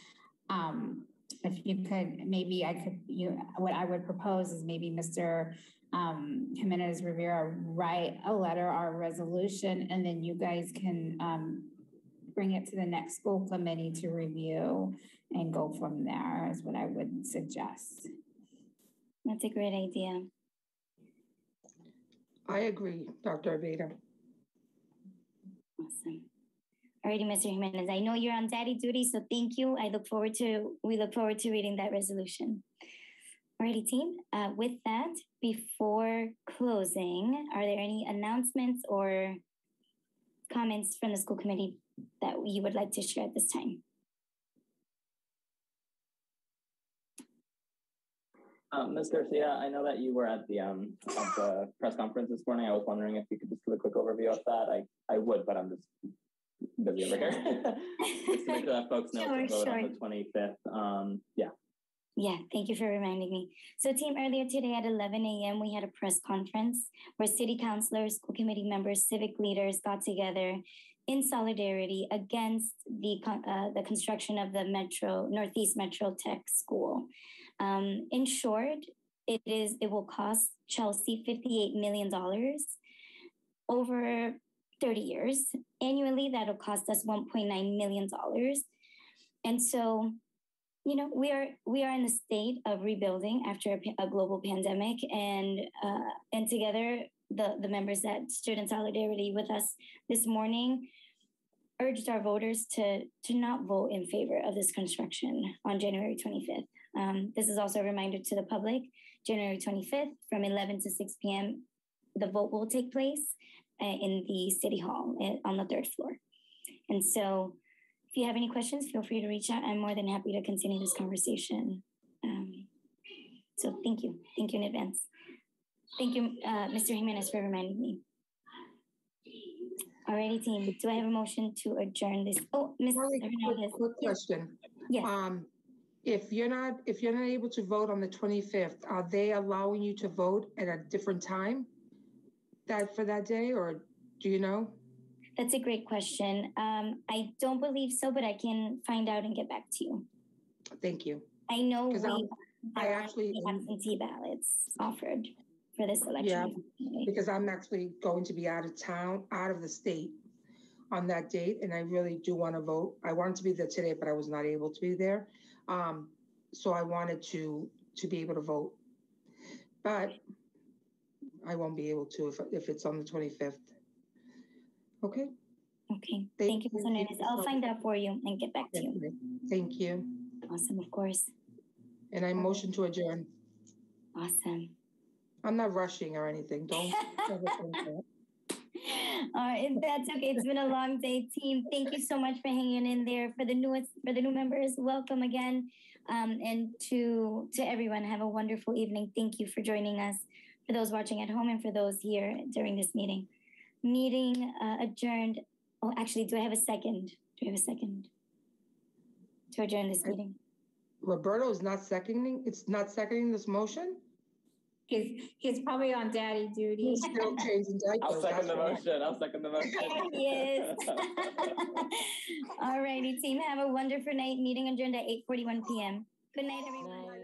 If you could, maybe what I would propose is maybe Mr. Jimenez Rivera write a letter or a resolution, and then you guys can bring it to the next school committee to review and go from there, is what I would suggest. That's a great idea. I agree, Dr. Abeda. Awesome. Alrighty, Mr. Jimenez, I know you're on daddy duty, so thank you. We look forward to reading that resolution. Alrighty, team. With that, before closing, are there any announcements or comments from the school committee that you would like to share at this time? Ms. Garcia, I know that you were at the press conference this morning. I was wondering if you could just give a quick overview of that. I would, but I'm just busy over here. Just to make sure that folks know to vote on the 25th. Yeah, thank you for reminding me. So team, earlier today at 11 a.m., we had a press conference where city councilors, school committee members, civic leaders got together in solidarity against the construction of the Northeast Metro Tech School. In short, it will cost Chelsea $58 million over 30 years. Annually, that'll cost us $1.9 million. And so, you know, we are in the state of rebuilding after a global pandemic, and together the members that stood in solidarity with us this morning urged our voters to not vote in favor of this construction on January 25th. This is also a reminder to the public, January 25th from 11 to 6 p.m., the vote will take place in the City Hall on the 3rd floor. And so if you have any questions, feel free to reach out. I'm more than happy to continue this conversation. So thank you. Thank you in advance. Thank you, Mr. Jimenez, for reminding me. Alrighty, team. Do I have a motion to adjourn this? Oh, Ms. Quick question. Yes. If you're not able to vote on the 25th, are they allowing you to vote at a different time for that day, or do you know? That's a great question. I don't believe so, but I can find out and get back to you. Thank you. I know I actually absentee ballots offered for this election. Yeah, because I'm actually going to be out of town, out of the state on that date, and I really do want to vote. I wanted to be there today, but I was not able to be there. So I wanted to be able to vote, but I won't be able to if it's on the 25th. Okay. Okay. Thank you, Ms. Hernandez. I'll find out for you and get back to you. Thank you. Awesome, of course. And I motion to adjourn. Awesome. I'm not rushing or anything. Don't. All right, that's okay. It's been a long day, team. Thank you so much for hanging in there. For the new members, welcome again. And to everyone, have a wonderful evening. Thank you for joining us. For those watching at home and for those here during this meeting. Meeting adjourned. Oh, actually, do I have a second? Do I have a second to adjourn this meeting? Roberto is not seconding. It's not seconding this motion. He's probably on daddy duty. He's still changing diapers. I'll second the motion. I'll second the motion. Yes. All righty, team. Have a wonderful night. Meeting adjourned at 8:41 p.m. Good night, everyone.